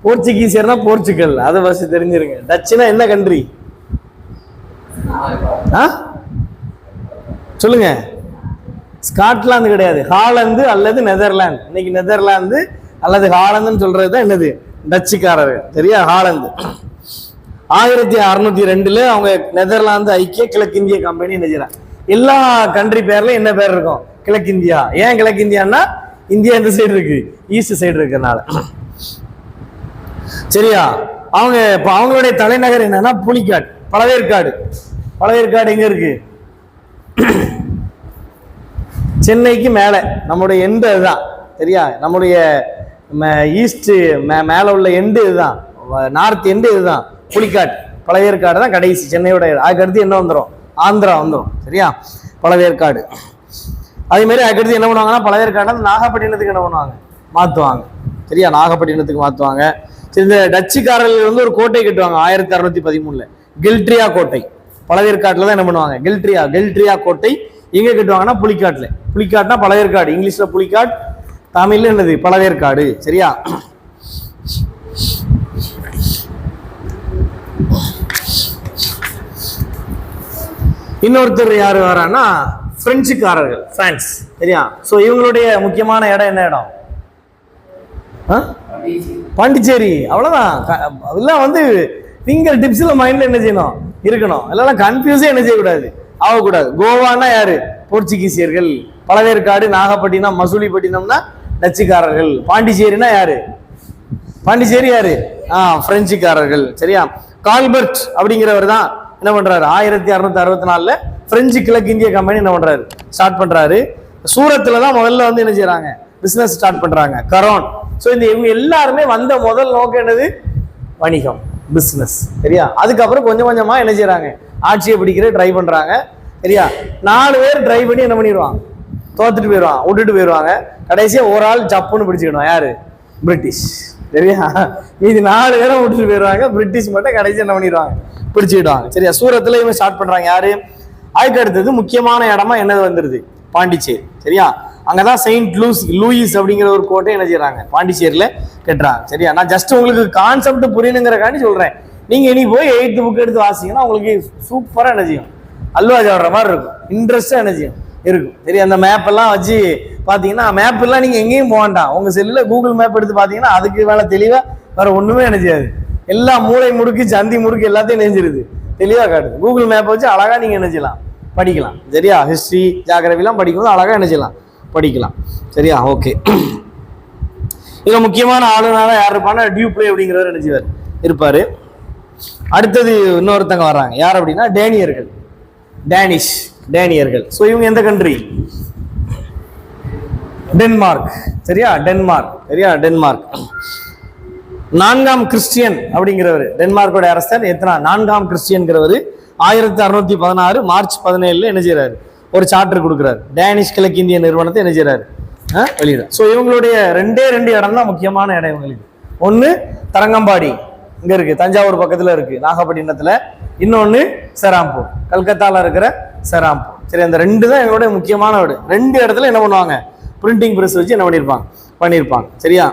போர்ச்சுகீசியர்னா போர்ச்சுகல், அதை ஃபர்ஸ்ட் தெரிஞ்சிருங்க. டச்சுனா என்ன கண்ட்ரி? சொல்லுங்க. ஸ்காட்லாந்து கிடையாது, ஹாலந்து அல்லது நெதர்லாந்து. இன்னைக்கு நெதர்லாந்து அல்லது ஹாலந்துன்னு சொல்றது தான் என்னது, டச்சுக்காரர்கள். சரியா? ஹாலந்து 1602 அவங்க நெதர்லாந்து ஐக்கிய கிழக்கிந்திய கம்பெனி நினைக்கிறாங்க. எல்லா கண்ட்ரி பேர்ல என்ன பேர் இருக்கும், கிழக்கிந்தியா. ஏன் கிழக்கிந்தியான்னா இந்தியா இந்த சைடு இருக்கு, ஈஸ்ட் சைடு இருக்கிறதுனால. சரியா? அவங்க இப்ப அவங்களுடைய தலைநகர் என்னன்னா புலிக்காடு, பழவேற்காடு. பழவேற்காடு எங்க இருக்கு? சென்னைக்கு மேல நம்முடைய எண்டு இதுதான். சரியா? நம்முடைய ஈஸ்ட் மேல உள்ள எண்டு இதுதான், நார்த் எண்டு இதுதான் புலிக்காடு. பழவேற்காடு தான் கடைசி சென்னையோட. அதுக்கடுத்து என்ன வந்துடும், ஆந்திரா வந்துடும். சரியா? பழவேற்காடு. அதே மாதிரி அதுக்கடுத்து என்ன பண்ணுவாங்கன்னா பழவேற்காடு நாகப்பட்டினத்துக்கு என்ன பண்ணுவாங்க, மாத்துவாங்க. சரியா? நாகப்பட்டினத்துக்கு மாத்துவாங்க. சரி, இந்த டச்சுக்காரர்கள் வந்து ஒரு கோட்டை கட்டுவாங்க 1613. கில்ட்ரியா கோட்டை பழவேற்காட்டுல தான் என்ன பண்ணுவாங்க, கில்ட்ரியா கோட்டை எங்க கட்டுவாங்கன்னா புலிக்காட்டுல. புலிக்காட்னா பழவேற்காடு, இங்கிலீஷ்ல புலிக்காட், தமிழ்ல என்னது பழவேற்காடு. சரியா? இன்னொருத்தர் யாரு வரான்னா பிரெஞ்சுக்காரர்கள், பிரான்ஸ். சரியா? சோ இவங்களுடைய முக்கியமான இடம் என்ன இடம்? பாண்டிச்சேரி. அவ்வளவுதான். அதெல்லாம் வந்து ஃபிங்கர் டிப்ஸ்ல மைண்ட்ல என்ன செய்யணும், இருக்கணும். எல்லாம் கன்ஃபியூஸே என்ன செய்யக்கூடாது, ஆகக்கூடாது. கோவானா யாரு, போர்ச்சுகீசியர்கள். பழவேற்காடு, நாகப்பட்டினம், மசூலிப்பட்டினம்னா டச்சுக்காரர்கள். பாண்டிச்சேரினா யாரு, பாண்டிச்சேரி யாரு, பிரெஞ்சுக்காரர்கள். சரியா? கால்பர்ட் அப்படிங்கிறவர் தான் என்ன பண்றாரு, 1664 பிரெஞ்சு கிழக்கு இந்திய கம்பெனி என்ன பண்றாரு, ஸ்டார்ட் பண்றாரு. சூரத்துல தான் முதல்ல வந்து என்ன செய்யறாங்க, பிசினஸ் ஸ்டார்ட் பண்றாங்க, கரோன். ஸோ இந்த இவங்க எல்லாருமே வந்த முதல் நோக்கம் என்னது, வணிகம், பிசினஸ். சரியா? அதுக்கப்புறம் கொஞ்சம் கொஞ்சமா என்ன செய்யறாங்க, ஆட்சியை பிடிக்கிற ட்ரை பண்றாங்க. சரியா? 4 பேர் ட்ரை பண்ணி என்ன பண்ணிடுவாங்க, தோத்துட்டு போயிடுவாங்க, விட்டுட்டு போயிடுவாங்க. கடைசியா ஒரு ஆள் ஜப்புன்னு பிடிச்சிக்கணும், யாரு, பிரிட்டிஷ். சரியா? மீதி 4 பேரை விட்டுட்டு போயிடுவாங்க, பிரிட்டிஷ் மட்டும் கடைசி என்ன பண்ணிடுவாங்க, பிடிச்சிக்கிடுவாங்க. சரியா? சூரத்துல இவங்க ஸ்டார்ட் பண்றாங்க. யாரு? அதுக்கு அடுத்தது முக்கியமான இடமா என்னது வந்துருது, பாண்டிச்சேரி. சரியா? அங்கதான் செயின்ட் லூயிஸ் அப்படிங்கிற ஒரு கோட்டை என்ன செய்யறாங்க, பாண்டிச்சேரியில கட்டுறாங்க. சரியா? நான் ஜஸ்ட் உங்களுக்கு கான்செப்ட் புரியணுங்கிறக்காண்டி சொல்றேன். நீங்க இனி போய் 8th புக் எடுத்து வாசிங்கன்னா உங்களுக்கு சூப்பரா என்ன செய்யும், அல்வா சாப்பிட்ற மாதிரி இருக்கும், இன்ட்ரெஸ்டா என்ன செய்யும் இருக்கும். சரி? அந்த மேப் எல்லாம் வச்சு பாத்தீங்கன்னா, மேப் எல்லாம் நீங்க எங்கேயும் போக வேண்டாம், உங்க செல்லுல கூகுள் மேப் எடுத்து பாத்தீங்கன்னா அதுக்கு மேல தெளிவா வேற ஒண்ணுமே என்ன செய்யாது. எல்லா மூளை முடுக்கு சந்தி முடுக்கு எல்லாத்தையும் நெஞ்சிருது, தெளிவா காட்டுது. கூகுள் மேப் வச்சு அழகா நீங்க என்ன செய்யலாம், படிக்கலாம். சரியா? ஹிஸ்டரி, ஜியாகிரபி எல்லாம் படிக்கும்போது அழகா என்ன செய்யலாம், படிக்கலாம். சரியா? ஓகே. இதுல முக்கியமான ஆளுநராக யார் இருப்பான்னா டியூப்ளே அப்படிங்கிறவர் என்ன செய்வார், இருப்பாரு. அடுத்தது இன்னொருத்தங்க வர்றாங்க, யார் அப்படின்னா டேனியர்கள், டேனியர்கள். ஸோ இவங்க எந்த கண்ட்ரி, டென்மார்க். சரியா? டென்மார்க். சரியா? டென்மார்க். 4ஆம் கிறிஸ்டியன் அப்படிங்கிறவர் டென்மார்க்கோட அரசர். எத்தனை, 4ஆம் கிறிஸ்டியன்கிறவர் 1616 மார்ச் 17 என்ன செய்யறாரு, ஒரு சார்ட்டர் கொடுக்குறாரு. டேனிஷ் கிழக்கிந்திய நிறுவனத்தை என்ன செய்யறாரு, வெளியிட. ஸோ இவங்களுடைய 2 இடம் தான் முக்கியமான இடம் இவங்களுக்கு. ஒன்னு தரங்கம்பாடி இங்க இருக்கு, தஞ்சாவூர் பக்கத்துல இருக்கு, நாகப்பட்டினத்துல. இன்னொன்னு செராம்பூர், கல்கத்தால இருக்கிற செராம்பூர். சரி? அந்த 2 தான் எங்களுடைய முக்கியமான வீடு. 2 இடத்துல என்ன பண்ணுவாங்க, பிரிண்டிங் பிரஸ் வச்சு என்ன பண்ணியிருப்பாங்க. சரியா?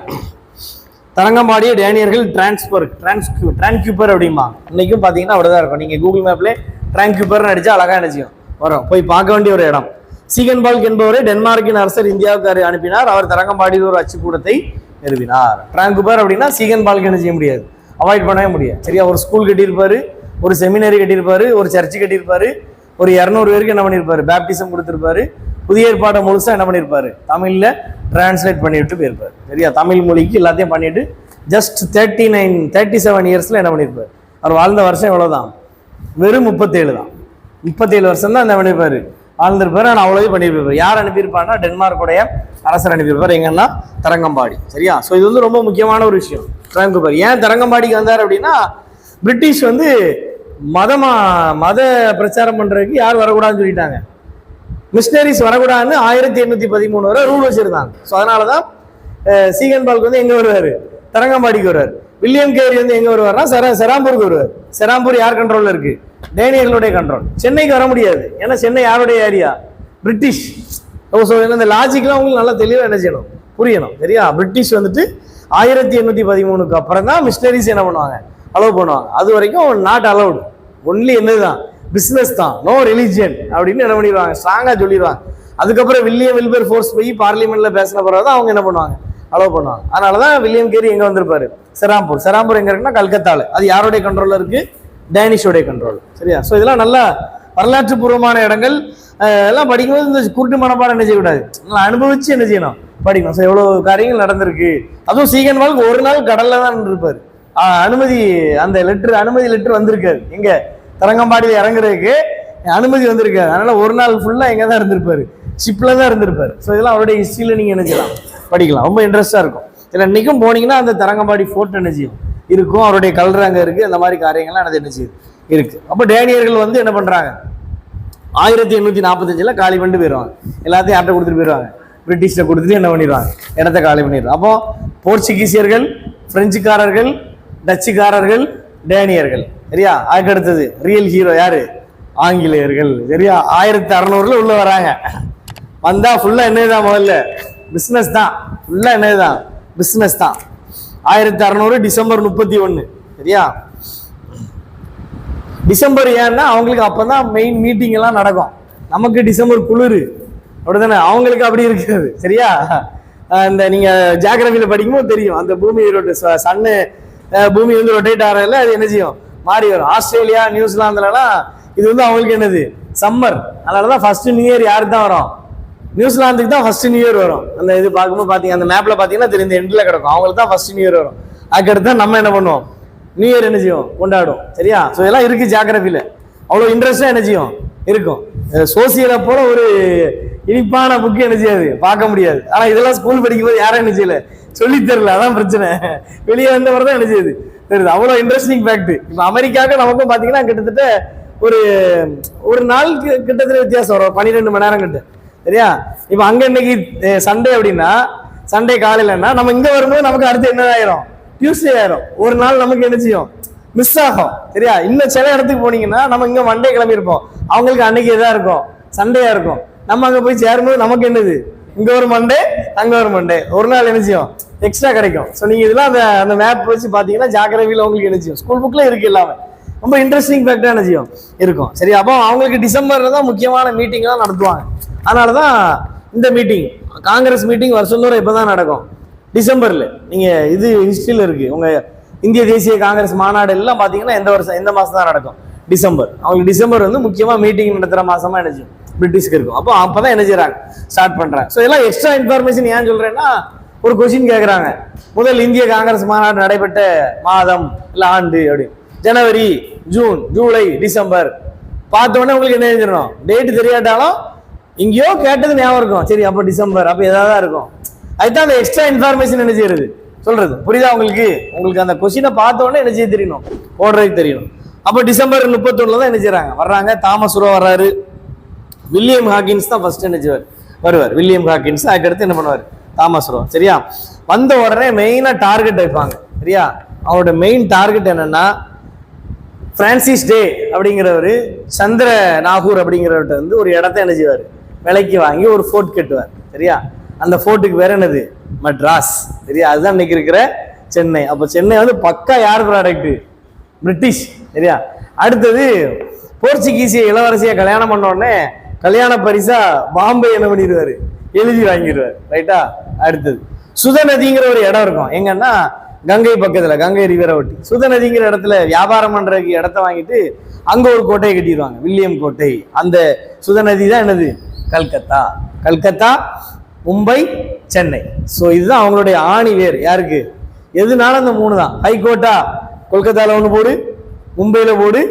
தரங்கம்பாடியை டேனியர்கள் டிரான்ஸ்கியூப்பர் அப்படிம்பாங்க. இன்னைக்கும் பாத்தீங்கன்னா அப்படிதான் இருக்கும். நீங்க கூகுள் மேப்ல டிரான்ஸ்கியூப்பர் அடிச்சா அழகா நினைச்சியும் வரும், போய் பார்க்க வேண்டிய ஒரு இடம். சீகன்பால்க் என்பவரை டென்மார்க்கின் அரசர் இந்தியாவுக்கு அனுப்பினார். அவர் தரங்கம்பாடியில் ஒரு அச்சுக்கூடத்தை நிறுவினார். டிரான்ஸ்கியூப்பர் அப்படின்னா சீகன்பால்க் என்ன செய்ய முடியாது, அவாய்ட் பண்ணவே முடியாது. சரியா? ஒரு ஸ்கூல் கட்டியிருப்பாரு, ஒரு செமினரி கட்டியிருப்பாரு, ஒரு சர்ச்சு கட்டியிருப்பாரு, ஒரு 200 பேருக்கு என்ன பண்ணியிருப்பாரு, பேப்டிசம் கொடுத்திருப்பாரு. புதிய ஏற்பாடு முழுசா என்ன பண்ணியிருப்பாரு, தமிழ்ல டிரான்ஸ்லேட் பண்ணிவிட்டு போயிருப்பார். சரியா, தமிழ் மொழிக்கு எல்லாத்தையும் பண்ணிட்டு ஜஸ்ட் 37 இயர்ஸில் என்ன பண்ணியிருப்பார்? அவர் வாழ்ந்த வருஷம் எவ்வளோதான்? வெறும் 37 தான். 37 வருஷம் தான் என்ன பண்ணியிருப்பார்? வாழ்ந்திருப்பார். ஆனால் அவ்வளோவே பண்ணியிருப்பார். யார் அனுப்பியிருப்பாருன்னா டென்மார்க்குடைய அரசர் அனுப்பியிருப்பார். எங்கன்னா தரங்கம்பாடி. சரியா, ஸோ இது வந்து ரொம்ப முக்கியமான ஒரு விஷயம். தரங்கம்பாடி ஏன் தரங்கம்பாடிக்கு வந்தார் அப்படின்னா, பிரிட்டிஷ் வந்து மத பிரச்சாரம் பண்ணுறதுக்கு யார் வரக்கூடாதுன்னு சொல்லிட்டாங்க, மிஷினரிஸ் வரக்கூடாதுன்னு 1813 வரை ரூல் வச்சிருந்தாங்க. ஸோ அதனால தான் சீகன்பால்க்கு வந்து எங்கே வருவார்? தரங்கம்பாடிக்கு வருவார். வில்லியம் கேரி வந்து எங்கே வருவார்னா செராம்பூருக்கு வருவார். செராம்பூர் யார் கண்ட்ரோலில் இருக்கு? டேனியர்களுடைய கண்ட்ரோல். சென்னைக்கு வர முடியாது, ஏன்னா சென்னை யாருடைய ஏரியா? பிரிட்டிஷ். ஸோ இந்த லாஜிக்லாம் உங்களுக்கு நல்லா தெளிவாக என்ன செய்யணும், புரியணும். சரியா, பிரிட்டிஷ் வந்துட்டு 1813 அப்புறம் தான் மிஷினரிஸ் என்ன பண்ணுவாங்க, அலோவ் பண்ணுவாங்க. அது வரைக்கும் நாட் அலௌடு, ஒன்லி என்னதுதான், பிஸ்னஸ் தான், நோ ரிலிஜியன் அப்படின்னு என்ன பண்ணிடுவாங்க, ஸ்ட்ராங்காக சொல்லிடுவாங்க. அதுக்கப்புறம் வில்பர் ஃபோர்ஸ் போய் பார்லிமெண்ட்ல பேசின பிறகு தான் அவங்க என்ன பண்ணுவாங்க, அலோவ் பண்ணுவாங்க. அதனால தான் வில்லியம் கேரி எங்கே வந்திருப்பாரு? செராம்பூர் எங்கே இருக்குன்னா கல்கத்தாவில். அது யாருடைய கண்ட்ரோலில் இருக்கு? டேனிஷோடைய கண்ட்ரோல். சரியா, ஸோ இதெல்லாம் நல்ல வரலாற்று பூர்வமான இடங்கள். எல்லாம் படிக்கும்போது இந்த குருட்டு மனப்பாடம் என்ன செய்யக்கூடாது, நல்லா அனுபவிச்சு என்ன செய்யணும், படிக்கணும். ஸோ எவ்வளோ காரியங்கள் நடந்திருக்கு. அதுவும் சீகன்பால்க்கு ஒரு நாள் கடல்ல தான் இருப்பார். அனுமதி லெட்டர் வந்திருக்காரு. எங்க தரங்கம்பாடியில் இறங்குறதுக்கு அனுமதி வந்திருக்காரு. அதனால ஒரு நாள் ஃபுல்லா எங்க தான் இருந்திருப்பாரு, ஷிப்ல தான் இருந்திருப்பாரு. ஸோ இதெல்லாம் அவருடைய ஹிஸ்டரியில நீங்க என்ன செய்யலாம், படிக்கலாம். ரொம்ப இன்ட்ரெஸ்டா இருக்கும். இல்லை இன்னைக்கும் போனீங்கன்னா அந்த தரங்கம்பாடி ஃபோர்ட் என்ன செய்யும் இருக்கும், அவருடைய கல்ற அங்கே இருக்கு. அந்த மாதிரி காரியங்கள்லாம் எனக்கு என்ன செய்யுது இருக்கு. அப்போ டேனியர்கள் வந்து என்ன பண்றாங்க, 1845 காலி பண்ணிட்டு போயிடுவாங்க. எல்லாத்தையும் யார்கிட்ட கொடுத்துட்டு போயிடுவாங்க, பிரிட்டிஷ்ட கொடுத்துட்டு என்ன பண்ணிடுவாங்க, இடத்த காலி பண்ணிடுவாங்க. அப்போ போர்ச்சுகீசியர்கள், பிரெஞ்சுக்காரர்கள், டச்சுக்காரர்கள், டேனியர்கள். சரியா, அதுக்கு அடுத்தது ரியல் ஹீரோ யாரு, ஆங்கிலேயர்கள். சரியா, 1600 உள்ள வராங்க. வந்தா ஃபுல்லா என்னதுதான், முதல்ல பிசினஸ் தான், ஃபுல்லா என்னதுதான், பிசினஸ் தான். 1600 டிசம்பர் 31. சரியா, டிசம்பர் ஏன்னா அவங்களுக்கு அப்பதான் மெயின் மீட்டிங் எல்லாம் நடக்கும். நமக்கு டிசம்பர் குளிர் அப்படித்தானே, அவங்களுக்கு அப்படி இருக்காது. சரியா, இந்த நீங்க ஜியோகிராஃபில படிக்கும்போது தெரியும், அந்த பூமி சன்னு பூமி வந்து ரொட்டேட் ஆகிறதுல அது என்ன செய்யும், மாறி வரும். ஆஸ்திரேலியா, நியூசிலாந்துலலாம் இது வந்து அவங்களுக்கு என்னது, சம்மர். அதனாலதான் ஃபர்ஸ்ட் நியூ இயர் யாருக்கு தான் வரும், நியூசிலாந்துக்கு தான் ஃபர்ஸ்ட் நியூ இயர் வரும். அந்த இது பார்க்கும்போது பாத்தீங்க, அந்த மேப்ல பாத்தீங்கன்னா தெரியும், இந்த எண்ட்ல கிடக்கும், அவங்களுக்கு தான் ஃபர்ஸ்ட் நியூ இயர் வரும். அதுக்கடுத்து தான் நம்ம என்ன பண்ணுவோம், நியூ இயர் என்ன செய்யும், கொண்டாடும். சரியா, ஸோ இதெல்லாம் இருக்கு ஜியோகிராஃபில, அவ்வளோ இன்ட்ரெஸ்டா என்ன செய்யும் இருக்கும். சோசியலை போல ஒரு இனிப்பான புக்கு என்ன செய்யாது, பார்க்க முடியாது. ஆனா இதெல்லாம் ஸ்கூல் படிக்கும்போது யாரும் என்ன செய்யல, சொல்லி தரல, அதான் பிரச்சனை. வெளியே வந்தவரை தான் என்ன செய்யுது தெரியுது. அவ்வளோ இன்ட்ரெஸ்டிங் ஃபேக்ட். இப்போ அமெரிக்காவுக்கு நமக்கும் பாத்தீங்கன்னா கிட்டத்தட்ட ஒரு நாள் கிட்டத்தட்ட வித்தியாசம் வரும், 12 மணி நேரம் கிட்ட. சரியா, இப்போ அங்க இன்னைக்கு சண்டே அப்படின்னா, சண்டே காலையிலன்னா நம்ம இங்க வரும்போது நமக்கு அடுத்து என்ன ஆயிரும், டியூஸ்டே ஆயிரும். ஒரு நாள் நமக்கு என்ன செய்யும், மிஸ் ஆகும். சரியா, இன்னும் சில இடத்துக்கு போனீங்கன்னா நம்ம இங்க மண்டே கிளம்பி இருப்போம், அவங்களுக்கு அன்னைக்கு எதா இருக்கும், சண்டேயா இருக்கும். நம்ம அங்க போய் சேரும்போது நமக்கு என்னது, இங்க ஒரு மண்டே, அங்க ஒரு மண்டே, ஒரு நாள் என்ன செய்யும் எக்ஸ்ட்ரா கிடைக்கும். ஸோ நீங்க இதெல்லாம் அந்த மேப் வச்சு பாத்தீங்கன்னா ஜியோகிராஃபில உங்களுக்கு என்ன செய்யும், ஸ்கூல் புக்ல இருக்கு எல்லாமே. ரொம்ப இன்ட்ரெஸ்டிங் ஃபேக்டா என்ன செய்யும் இருக்கும். சரி, அப்போ அவங்களுக்கு டிசம்பர்ல தான் முக்கியமான மீட்டிங் எல்லாம் நடத்துவாங்க. அதனாலதான் இந்த மீட்டிங், காங்கிரஸ் மீட்டிங் வருஷந்தோறும் இப்பதான் நடக்கும் டிசம்பர்ல. நீங்க இது ஹிஸ்டரியில இருக்கு, உங்க இந்திய தேசிய காங்கிரஸ் மாநாடு எல்லாம் பாத்தீங்கன்னா எந்த மாசம் தான் நடக்கும், டிசம்பர். அவங்களுக்கு டிசம்பர் வந்து முக்கியமா மீட்டிங் நடத்துற மாசமா என்ன செய்யும், பிரிட்டிஷ்க்கு இருக்கும். அப்பதான் என்ன செய்யறாங்க, ஸ்டார்ட் பண்றாங்க. ஸோ இதெல்லாம் எக்ஸ்ட்ரா இன்ஃபர்மேஷன் ஏன் சொல்றேன்னா, ஒரு கொஸ்டின் கேட்கறாங்க, முதல் இந்திய காங்கிரஸ் மாநாடு நடைபெற்ற மாதம் இல்ல ஆண்டு அப்படின்னு. ஜனவரி, ஜூன், ஜூலை, டிசம்பர். பார்த்த உடனே உங்களுக்கு என்ன செஞ்சிடணும், டேட் தெரியாட்டாலும் இங்கேயோ கேட்டது ஞாபகம் இருக்கும். சரி, அப்போ டிசம்பர், அப்போ ஏதாவது இருக்கும். அதுதான் அந்த எக்ஸ்ட்ரா இன்ஃபர்மேஷன் என்ன செய்யறது சொல்றது. புரியுதா உங்களுக்கு? உங்களுக்கு அந்த கொஸ்டினை பார்த்த உடனே என்ன செய்ய தெரியணும், ஓடுறதுக்கு தெரியணும். அப்போ டிசம்பர் 31 தான் என்ன செய்யறாங்க, வர்றாங்க. தாமஸ் ரோ வர்றாரு. வில்லியம் ஹாக்கின்ஸ் தான் ஃபர்ஸ்ட் என்ன செய்வார், வருவார். வில்லியம் ஹாக்கின்ஸ், அதுக்கடுத்து என்ன பண்ணுவார், தாமஸ் ரோ. சரியா, வந்த உடனே மெயினா டார்கெட் வைப்பாங்க. சரியா, அவரோட மெயின் டார்கெட் என்னன்னா, பிரான்சிஸ் டே அப்படிங்கிறவர் சந்திர நாகூர் அப்படிங்கிறவர்கிட்ட வந்து ஒரு இடத்த என்ன செய்வார், விலைக்கு வாங்கி ஒரு ஃபோர்ட் கட்டுவார். சரியா, அந்த ஃபோர்ட்டுக்கு வேற என்னது, மெட்ராஸ். சரியா, அதுதான் இன்னைக்கு இருக்கிற சென்னை. அப்போ சென்னை வந்து பக்கா யார் ப்ராடக்ட், பிரிட்டிஷ். சரியா, அடுத்தது போர்ச்சுகீசிய இளவரசியை கல்யாணம் பண்ண உடனே கல்யாண பரிசா பாம்பே என்ன பண்ணிடுவாரு, எழுதி வாங்கிடுவார். ரைட்டா, அடுத்தது சுதநதிங்கிற ஒரு இடம் இருக்கும். எங்கன்னா கங்கை பக்கத்துல, கங்கை ரிவரை ஒட்டி சுதநதிங்கிற இடத்துல வியாபாரம் பண்றதுக்கு இடத்த வாங்கிட்டு அங்க ஒரு கோட்டையை கட்டிடுவாங்க, வில்லியம் கோட்டை. அந்த சுதநதி தான் என்னது, கல்கத்தா. கல்கத்தா மும்பை, சென்னை. ஸோ இதுதான் அவங்களுடைய ஆணி வேர். யாருக்கு? எதுனால அந்த 3 தான். ஹைகோர்ட்டா? கொல்கத்தாவில் ஒன்று போடு, மும்பையில் போடு,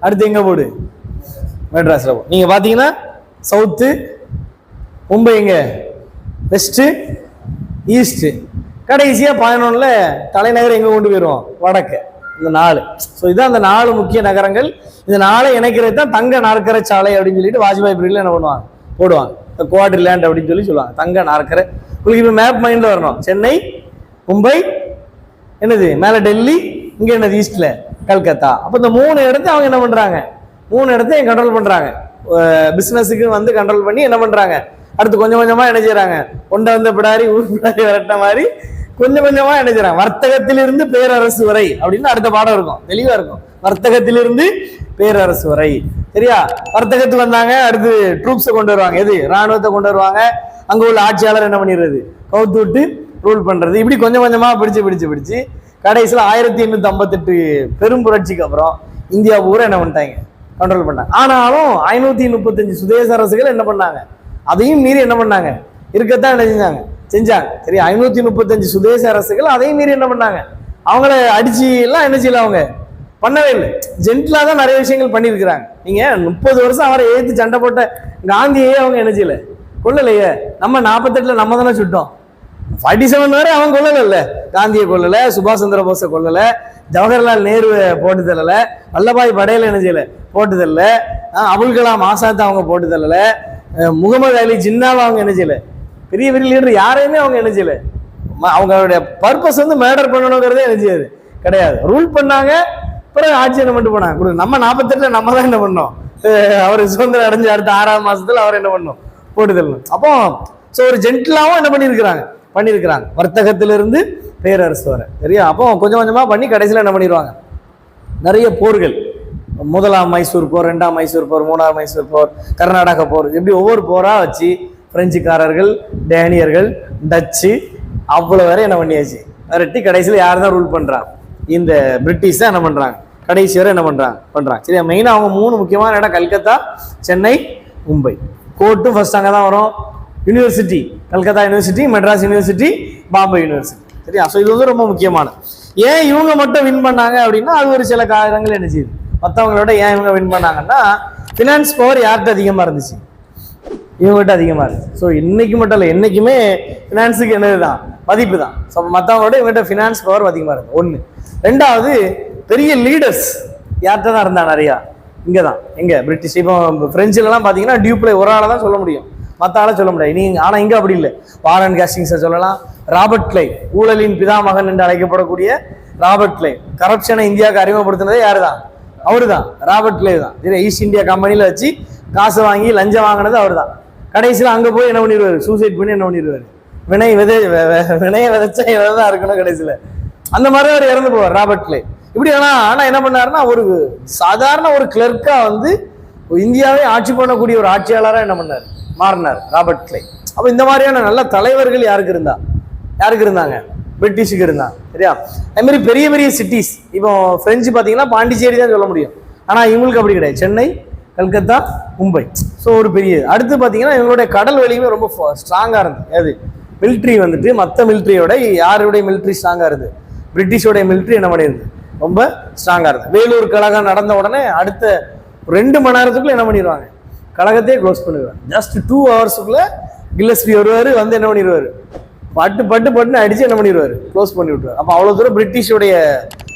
அடுத்து எங்கே போடு? மெட்ராஸில் போடு. நீங்கள் பார்த்தீங்கன்னா சவுத்து, மும்பை எங்கே? வெஸ்ட்டு, ஈஸ்ட்டு, கடைசியாக 11ல் தலைநகர் எங்கே கொண்டு போயிடுவோம்? வடக்கு. இந்த 4. ஸோ இதுதான் அந்த 4 முக்கிய நகரங்கள். இந்த 4 இணைக்கிறது தான் தங்க நாற்கரை சாலை அப்படின்னு சொல்லிட்டு வாஜ்பாய் பீரியட்ல என்ன பண்ணுவாங்க? போடுவாங்க. குவாட்ரி லேண்ட் அப்படின்னு சொல்லி சொல்லுவாங்க. தங்க நாற்கரை. உங்களுக்கு இப்போ மேப் மைண்டில் வரணும். சென்னை, மும்பை, என்னது மேலே டெல்லி, இங்கே என்னது ஈஸ்டில் கல்கத்தா. அப்போ இந்த 3 இடத்த அவங்க என்ன பண்ணுறாங்க? 3 இடத்தையும் கண்ட்ரோல் பண்ணுறாங்க. பிஸ்னஸுக்கு வந்து கண்ட்ரோல் பண்ணி என்ன பண்ணுறாங்க? அடுத்து கொஞ்சம் கொஞ்சமாக என்ன செய்கிறாங்க? கொண்ட வந்த பிடாரி ஊர் பிடாரி விரட்ட மாதிரி கொஞ்சம் கொஞ்சமாக என்ன செய்கிறாங்க? வர்த்தகத்திலிருந்து பேரரசு வரை அப்படின்னு அடுத்த பாடம் இருக்கும். தெளிவாக இருக்கும். வர்த்தகத்திலிருந்து பேரரசு வரை. சரியா? வர்த்தகத்துக்கு வந்தாங்க, அடுத்து ட்ரூப்ஸை கொண்டு வருவாங்க. எது? ராணுவத்தை கொண்டு வருவாங்க. அங்கே உள்ள ஆட்சியாளர் என்ன பண்ணிடுறது? கவுத்து விட்டு ரூல் பண்ணுறது. இப்படி கொஞ்சம் கொஞ்சமாக பிடிச்சு கடைசியில் 1858 பெரும் புரட்சிக்கு அப்புறம் இந்தியா பூரா என்ன பண்ணிட்டாங்க? கண்ட்ரோல் பண்ணாங்க. ஆனாலும் 535 சுதேச அரசுகள் என்ன பண்ணாங்க? அதையும் மீறி என்ன பண்ணாங்க? இருக்கத்தான் என்ன செஞ்சாங்க. சரி, 535 சுதேச அரசுகள் அதையும் மீறி என்ன பண்ணாங்க? அவங்கள அடிச்சு எல்லாம் என்ன செய்யல, அவங்க பண்ணவே இல்லை. ஜென்டிலா தான் நிறைய விஷயங்கள் பண்ணியிருக்கிறாங்க. நீங்க 30 வருஷம் அவரை எதிர்த்து சண்டை போட்ட காந்தியே அவங்க என்ன செய்யல, கொல்லலையே. நம்ம 48ல் நம்ம தானே சுட்டோம். 47 வரை அவன் கொல்லல. காந்தியை கொல்லல, சுபாஷ் சந்திர போஸை கொல்லல, ஜவஹர்லால் நேருவை போட்டு தரல, வல்லபாய் படேல் என்ன செய்யல போட்டு தரல, அபுல் கலாம் ஆசாத் அவங்க போட்டு தரல, முகமது அலி ஜின்னாவை அவங்க என்ன செய்யல, பெரிய பெரிய லீடர் யாரையுமே அவங்க என்ன செய்யல. அவங்களுடைய பர்பஸ் வந்து மேடர் பண்ணணுங்கிறதே என்ன செய்யாது கிடையாது. ரூல் பண்ணாங்க, பிறகு ஆட்சி என்ன பண்ணிட்டு போனாங்க. நம்ம 48ல் நம்ம தான் என்ன பண்ணோம், அவர் சுதந்திரம் அடைஞ்சு அடுத்த 6ஆம் மாசத்துல அவர் என்ன பண்ணோம், போட்டு தரணும். அப்போ ஒரு ஜென்டிலாவும் என்ன பண்ணியிருக்கிறாங்க வர்த்தகத்திலிருந்து பேரரசு வர. சரியா? அப்போ கொஞ்சம் கொஞ்சமா பண்ணி கடைசியில் என்ன பண்ணிடுவாங்க, நிறைய போர்கள். 1ஆம் மைசூர் போர், 2ஆம் மைசூர் போர், 3ஆம் மைசூர் போர், கர்நாடக போர், இப்படி ஒவ்வொரு போரா வச்சு பிரெஞ்சுக்காரர்கள், டேனியர்கள், டச்சு அவ்வளவு வரை என்ன பண்ணியாச்சு விரட்டி கடைசியில் யார் தான் ரூல் பண்றா, இந்த பிரிட்டிஷ் தான் என்ன பண்றாங்க கடைசி வரை என்ன பண்றாங்க. சரியா? மெயினாக அவங்க 3 முக்கியமான இடம் கல்கத்தா, சென்னை, மும்பை. கோர்ட்டும் ஃபர்ஸ்ட் அங்கே தான் வரும். University Calcutta university, Madras university, Bombay university. சரியா? ஸோ இது வந்து ரொம்ப முக்கியமான. ஏன் இவங்க மட்டும் வின் பண்ணாங்க அப்படின்னா அது ஒரு சில காரணங்கள் என்ன செய்யுது. மற்றவங்களோட ஏன் இவங்க வின் பண்ணாங்கன்னா ஃபினான்ஸ் பவர் யார்கிட்ட அதிகமாக இருந்துச்சு, இவங்ககிட்ட அதிகமாக இருந்துச்சு. ஸோ இன்னைக்கு மட்டும் இல்லை, என்றைக்குமே ஃபினான்ஸுக்கு என்னது தான் மதிப்பு தான். ஸோ மற்றவங்களோட இவங்ககிட்ட ஃபினான்ஸ் பவர் அதிகமாக இருந்தது ஒன்று. 2வது பெரிய லீடர்ஸ் யார்கிட்ட தான் இருந்தா நிறையா, இங்கே தான். எங்கே பிரிட்டிஷ். இப்போ ஃப்ரெஞ்சுலலாம் பார்த்தீங்கன்னா டியூப்ளே ஒரு ஆளை தான் சொல்ல முடியும், மற்ற ஆளை சொல்ல முடியாது. நீங்க ஆனால் இங்கே அப்படி இல்லை. வாரன் கேஸ்டிங்ஸை சொல்லலாம், ராபர்ட் கிளைவ், ஊழலின் பிதாமகன் என்று அழைக்கப்படக்கூடிய ராபர்ட் கிளைவ். கரப்ஷனை இந்தியாவுக்கு அறிமுகப்படுத்தினதே யாரு தான்? அவரு தான், ராபர்ட் கிளைவ் தான். ஈஸ்ட் இந்தியா கம்பெனியில் வச்சு காசு வாங்கி லஞ்சம் வாங்கினது அவர் தான். கடைசியில் அங்கே போய் என்ன பண்ணிடுவார், சூசைட் பண்ணி என்ன பண்ணிடுவார், வினைய விதைச்சா தான் இருக்கணும் கடைசியில். அந்த மாதிரி அவர் இறந்து போவார் ராபர்ட் கிளைவ். இப்படி ஆனால் என்ன பண்ணாருன்னா ஒரு சாதாரண ஒரு கிளர்க்கா வந்து இந்தியாவை ஆட்சி பண்ணக்கூடிய ஒரு ஆட்சியாளராக என்ன பண்ணார், மாறினார் ராபர்ட் கிளைவ். அப்போ இந்த மாதிரியான நல்ல தலைவர்கள் யாருக்கு இருந்தாங்க, பிரிட்டிஷுக்கு இருந்தாங்க. சரியா? அது மாதிரி பெரிய பெரிய சிட்டிஸ். இப்போ பிரெஞ்சு பார்த்தீங்கன்னா பாண்டிச்சேரி தான் சொல்ல முடியும், ஆனால் இவங்களுக்கு அப்படி கிடையாது. சென்னை, கல்கத்தா, மும்பை. ஸோ ஒரு பெரிய. அடுத்து பார்த்தீங்கன்னா இவங்களுடைய கடல் வலியுமே ரொம்ப ஸ்ட்ராங்காக இருந்தது. அது மிலிட்ரி வந்துட்டு மற்ற மிலிட்ரியோட யாருடைய மிலிட்ரி ஸ்ட்ராங்காக இருந்தது, பிரிட்டிஷோடைய மிலிட்ரி என்ன பண்ணியிருந்தது, ரொம்ப ஸ்ட்ராங்காக இருந்தது. வேலூர் கழகம் நடந்த உடனே அடுத்த 2 மணி நேரத்துக்குள்ள என்ன பண்ணிடுவாங்க, கழகத்தையே க்ளோஸ் பண்ணிடுவாங்க. ஜஸ்ட் 2 ஹவர்ஸுக்குள்ள கில்லஸ்பி வருவார், வந்து என்ன பண்ணிடுவார், பட்டுன்னு அடிச்சு என்ன பண்ணிடுவார், க்ளோஸ் பண்ணி விட்டுருவார். அப்போ அவ்வளோ தூரம் பிரிட்டிஷோடைய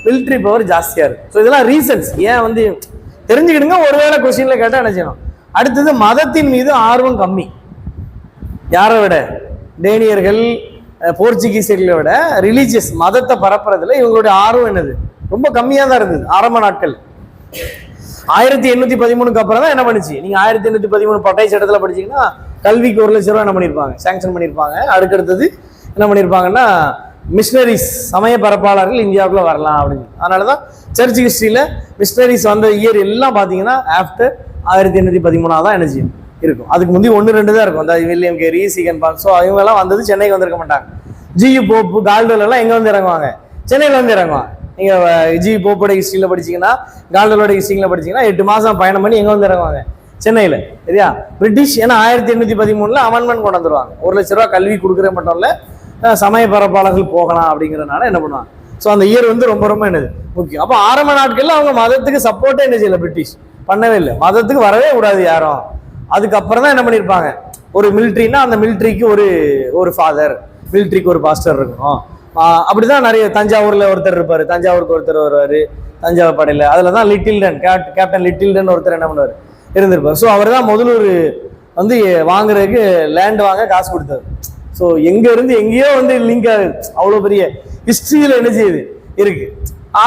மிலிட்ரி பவர் ஜாஸ்தியாக இருக்கு. ஸோ இதெல்லாம் ரீசன்ஸ் ஏன் வந்து தெரிஞ்சுக்கிடுங்க. ஒருவேளை கொஸ்டின்ல கேட்டால் என்ன செய்யணும். அடுத்தது மதத்தின் மீது ஆர்வம் கம்மி. யாரை விட? டேனியர்கள், போர்ச்சுகீசியர்களை விட ரிலீஜியஸ் மதத்தை பரப்புறதுல இவங்களுடைய ஆர்வம் என்னது ரொம்ப கம்மியாக தான் இருந்தது ஆரம்ப நாட்கள். 1813 அப்புறம் தான் என்ன பண்ணுச்சு. நீங்க 1813 பட்டை சட்டத்தில் படிச்சீங்கன்னா கல்விக்கு 1 லட்சம் ரூபா என்ன பண்ணியிருப்பாங்க, சாங்ஷன் பண்ணியிருப்பாங்க. அடுத்தது என்ன பண்ணியிருப்பாங்கன்னா மிஷினரிஸ், சமய பரப்பாளர்கள் இந்தியாவுக்குள்ள வரலாம் அப்படின்னு. அதனாலதான் சர்ச் ஹிஸ்டரியில மிஷினரிஸ் வந்த இயர் எல்லாம் பாத்தீங்கன்னா ஆஃப்டர் 1813 தான் என்ன செய்யும் இருக்கும். அதுக்கு முந்தி 1-2 தான் இருக்கும். அந்த வில்லியம் கேரி, சீகன் பான்சோ அவங்க எல்லாம் வந்தது சென்னைக்கு வந்திருக்க மாட்டாங்க. ஜியு போப்பு, கால்டுவெல் எல்லாம் எங்க வந்து இறங்குவாங்க, சென்னையில வந்து இறங்குவாங்க. நீங்க ஜி போப்போட ஹிஸ்டரியில படிச்சீங்கன்னா, கால்டுவெலோட ஹிஸ்டரியில படிச்சீங்கன்னா 8 மாசம் பயணம் பண்ணி எங்க வந்து இறங்குவாங்க, சென்னையில். சரியா? பிரிட்டிஷ் ஏன்னா 1813 அமெண்ட்மெண்ட் கொண்டு வந்துருவாங்க. 1,00,000 ரூபா கல்வி கொடுக்குற மட்டும் இல்லை, சமய பரப்பாளர்கள் போகலாம் அப்படிங்கிறதுனால என்ன பண்ணுவாங்க. ஸோ அந்த இயர் வந்து ரொம்ப ரொம்ப என்னது முக்கியம். அப்போ ஆரம்ப நாட்கள்ல அவங்க மதத்துக்கு சப்போர்ட்டே என்ன செய்யல, பிரிட்டிஷ் பண்ணவே இல்லை. மதத்துக்கு வரவே கூடாது யாரும். அதுக்கப்புறம் தான் என்ன பண்ணியிருப்பாங்க, ஒரு மிலிட்ரினா அந்த மிலிட்ரிக்கு ஒரு ஃபாதர், மிலிட்ரிக்கு ஒரு பாஸ்டர் இருக்கணும். அப்படிதான் நிறைய தஞ்சாவூர்ல ஒருத்தர் இருப்பாரு, தஞ்சாவூருக்கு ஒருத்தர் வருவாரு தஞ்சாவூர் படையில. அதுல தான் லிட்டில்டன், கேப்டன் லிட்டில்டன் ஒருத்தர் என்ன பண்ணுவார் இருந்திருப்பார். ஸோ அவர் தான் முதலூர் வந்து வாங்குறதுக்கு லேண்ட் வாங்க காசு கொடுத்தாரு. ஸோ எங்க இருந்து எங்கேயோ வந்து லிங்க் ஆகுது. அவ்வளோ பெரிய ஹிஸ்டரியில் என்ன செய்யுது இருக்கு.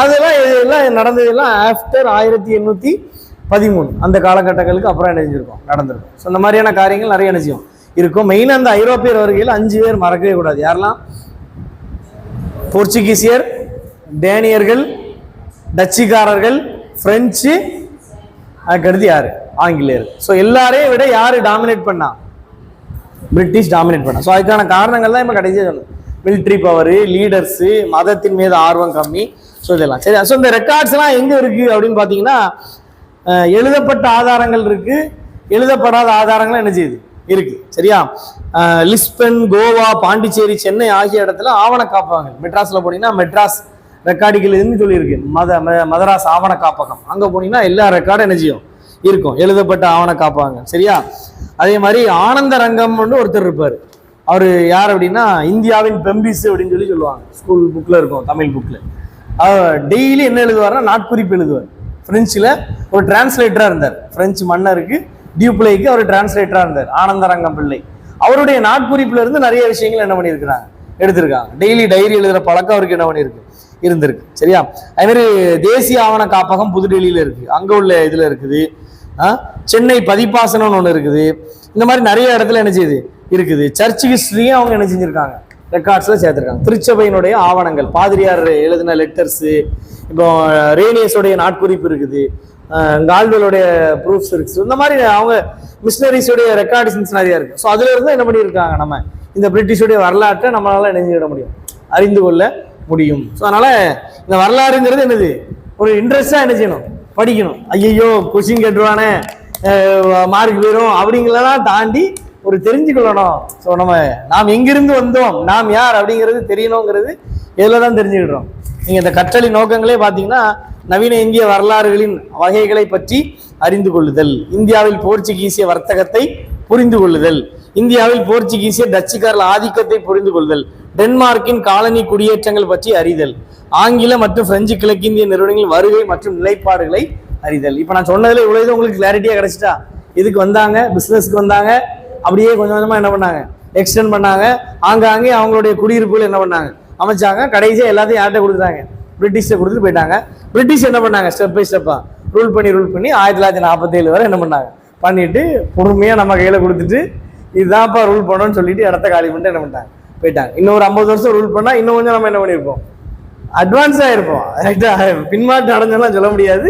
அதெல்லாம் இதெல்லாம் நடந்ததெல்லாம் ஆஃப்டர் 1813 அந்த காலகட்டங்களுக்கு அப்புறம் என்ன செஞ்சிருக்கோம், நடந்திருக்கும். ஸோ இந்த மாதிரியான காரியங்கள் நிறைய என்ன செய்யும் இருக்கும். மெயினாக அந்த ஐரோப்பியர் வருகையில் 5 பேர் மறக்கவே கூடாது. யாரெல்லாம்? போர்ச்சுகீசியர், டேனியர்கள், டச்சுக்காரர்கள், பிரெஞ்சு, அதுக்கடுத்து யாரு? ஆங்கிலேயர். ஸோ எல்லாரையும் விட யாரு டாமினேட் பண்ணா? பிரிட்டிஷ் டாமினேட் பண்ணா. ஸோ அதுக்கான காரணங்கள் தான் இப்போ கடைசியாக சொன்னோம். மிலிட்ரி பவர், லீடர்ஸு, மதத்தின் மீது ஆர்வம் கம்மி. ஸோ இதெல்லாம் சரி. ஸோ இந்த ரெக்கார்ட்ஸ் எல்லாம் எங்க இருக்கு அப்படின்னு பார்த்தீங்கன்னா, எழுதப்பட்ட ஆதாரங்கள் இருக்கு, எழுதப்படாத ஆதாரங்கள் என்ன செய்யுது இருக்கு. சரியா? லிஸ்பன், கோவா, பாண்டிச்சேரி, சென்னை ஆகிய இடத்துல ஆவண காப்பகங்கள். மெட்ராஸ்ல போனீங்கன்னா மெட்ராஸ் ரெக்கார்டுகள் இருந்து சொல்லியிருக்கு. மதராஸ் ஆவண காப்பகம். அங்க போனீங்கன்னா எல்லா ரெக்கார்டும் என்ன செய்யும் இருக்கும், எழுதப்பட்ட ஆவண காப்பகங்கள். சரியா? அதே மாதிரி ஆனந்த ரங்கம்னு ஒருத்தர் இருப்பார். அவர் யார் அப்படின்னா, இந்தியாவின் பெம்பிஸ் அப்படின்னு சொல்லுவாங்க. ஸ்கூல் புக்ல இருக்கும், தமிழ் புக்ல. டெய்லி என்ன எழுதுவார்னா நாட்குறிப்பு எழுதுவார். பிரெஞ்சில் ஒரு டிரான்ஸ்லேட்டரா இருந்தார். பிரெஞ்சு மன்னருக்கு டியூப்ளேக்கு அவர் டிரான்ஸ்லேட்டரா இருந்தார், ஆனந்தரங்கம் பிள்ளை. அவருடைய நாட்குறிப்புல இருந்து நிறைய விஷயங்கள் என்ன பண்ணியிருக்கிறாங்க, எடுத்திருக்காங்க. டெய்லி டைரி எழுதுற பழக்கம் அவருக்கு என்ன பண்ணியிருக்கு, இருந்திருக்கு. சரியா? அது மாதிரி தேசிய ஆவண காப்பகம் புதுடெல்லியில இருக்கு, அங்க உள்ள இதுல இருக்குது. சென்னை பதிப்பாசனம்னு ஒன்று இருக்குது. இந்த மாதிரி நிறைய இடத்துல என்ன செய்யுது இருக்குது. சர்ச் ஹிஸ்டரியும் அவங்க என்ன செஞ்சிருக்காங்க, ரெக்கார்ட்ஸ்ல சேர்த்திருக்காங்க. திருச்சபையினுடைய ஆவணங்கள், பாதிரியார் எழுதின லெட்டர்ஸ், இப்போ ரேனியஸோடைய நாட்குறிப்பு இருக்குது, கால்வெலுடைய ப்ரூஃப்ஸ் இருக்கு. இந்த மாதிரி அவங்க மிஷனரிஸோடைய ரெக்கார்ட்ஸ் நிறைய இருக்கு. ஸோ அதுல இருந்து என்ன பண்ணியிருக்காங்க, நம்ம இந்த பிரிட்டிஷோடைய வரலாற்றை நம்மளால என்ன செய்ய முடியும், அறிந்து கொள்ள முடியும். ஸோ அதனால இந்த வரலாறுங்கிறது என்னது, ஒரு இன்ட்ரெஸ்டா என்ன செய்யணும், படிக்கணும். ஐயோ கொஸ்டின் கேட்டுருவானே, மார்க் போயிடும் அப்படிங்கிறதெல்லாம் தாண்டி ஒரு தெரிஞ்சுக்கொள்ளணும். ஸோ நாம் எங்கிருந்து வந்தோம், நாம் யார் அப்படிங்கிறது தெரியணுங்கிறது இதில் தான் தெரிஞ்சுக்கிட்டோம். நீங்கள் இந்த கற்றலி நோக்கங்களே பார்த்தீங்கன்னா, நவீன இந்திய வரலாறுகளின் வகைகளை பற்றி அறிந்து கொள்ளுதல், இந்தியாவில் போர்ச்சுகீசிய வர்த்தகத்தை புரிந்து கொள்ளுதல், இந்தியாவில் போர்ச்சுகீசிய டச்சுக்காரர்கள் ஆதிக்கத்தை புரிந்து கொள்ளுதல், டென்மார்க்கின் காலனி குடியேற்றங்கள் பற்றி அறிதல், ஆங்கில மற்றும் பிரெஞ்சு கிழக்கிந்திய நிறுவனங்களின் வருகை மற்றும் நிலைப்பாடுகளை அறிதல். இப்போ நான் சொன்னதுல இவ்வளவு உங்களுக்கு கிளாரிட்டியா கிடைச்சிட்டா? இதுக்கு வந்தாங்க, பிசினஸ்க்கு வந்தாங்க, அப்படியே கொஞ்சம் கொஞ்சமா என்ன பண்ணாங்க, எக்ஸ்டெண்ட் பண்ணாங்க. ஆங்காங்கே அவங்களுடைய குடியிருப்புகள் என்ன பண்ணாங்க, அமைச்சாங்க. கடைசியா எல்லாத்தையும் யார்கிட்ட கொடுத்தாங்க, பிரிட்டிஷ்ட கொடுத்துட்டு போயிட்டாங்க. பிரிட்டிஷ் என்ன பண்ணாங்க, ஸ்டெப் பை ஸ்டெப்பா ரூல் பண்ணி 1947 வரை என்ன பண்ணாங்க, பண்ணிட்டு பொறுமையா நம்ம கையில கொடுத்துட்டு இதுதான்ப்பா ரூல் பண்ணணும்னு சொல்லிட்டு இடத்த காலி பண்ணிட்டு என்ன பண்ணிட்டாங்க, போயிட்டாங்க. இன்னும் ஒரு 50 வருஷம் ரூல் பண்ணா இன்னும் கொஞ்சம் நம்ம என்ன பண்ணியிருப்போம், அட்வான்ஸா இருப்போம். பின்மாற்றம் அடைஞ்செல்லாம் சொல்ல முடியாது,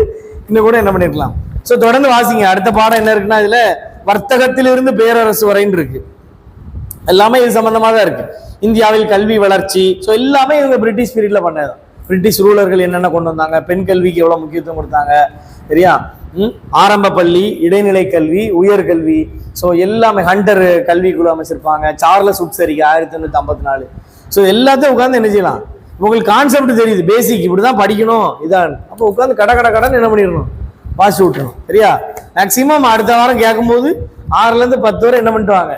இன்னும் கூட என்ன பண்ணிருக்கலாம். ஸோ தொடர்ந்து வாசிங்க. அடுத்த பாடம் என்ன இருக்குன்னா, இதுல வர்த்தகத்திலிருந்து பேரரசு வரைன்னு இருக்கு. எல்லாமே இது சம்பந்தமா தான் இருக்கு. இந்தியாவில் கல்வி வளர்ச்சி, ஸோ எல்லாமே இவங்க பிரிட்டிஷ் பீரியட்ல பண்ணதான். பிரிட்டிஷ் ரூலர்கள் என்னென்ன கொண்டு வந்தாங்க, பெண் கல்விக்கு எவ்வளவு முக்கியத்துவம் கொடுத்தாங்க, சரியா? ஆரம்ப பள்ளி, இடைநிலை கல்வி, உயர்கல்வி, ஸோ எல்லாமே ஹண்டர் கல்வி குழு அமைச்சிருப்பாங்க. சார்லஸ் உட்சரிக்கை 1854. ஸோ எல்லாத்தையும் உட்காந்து என்ன செய்யலாம், உங்களுக்கு கான்செப்ட் தெரியுது, பேசிக் இப்படிதான் படிக்கணும் இதான். அப்போ உட்காந்து கடன் என்ன பண்ணிடணும், வாசி விட்டுணும். சரியா? மேக்சிமம் அடுத்த வாரம் கேட்கும்போது 6ல இருந்து 10 வரை என்ன பண்ணிட்டு வாங்க,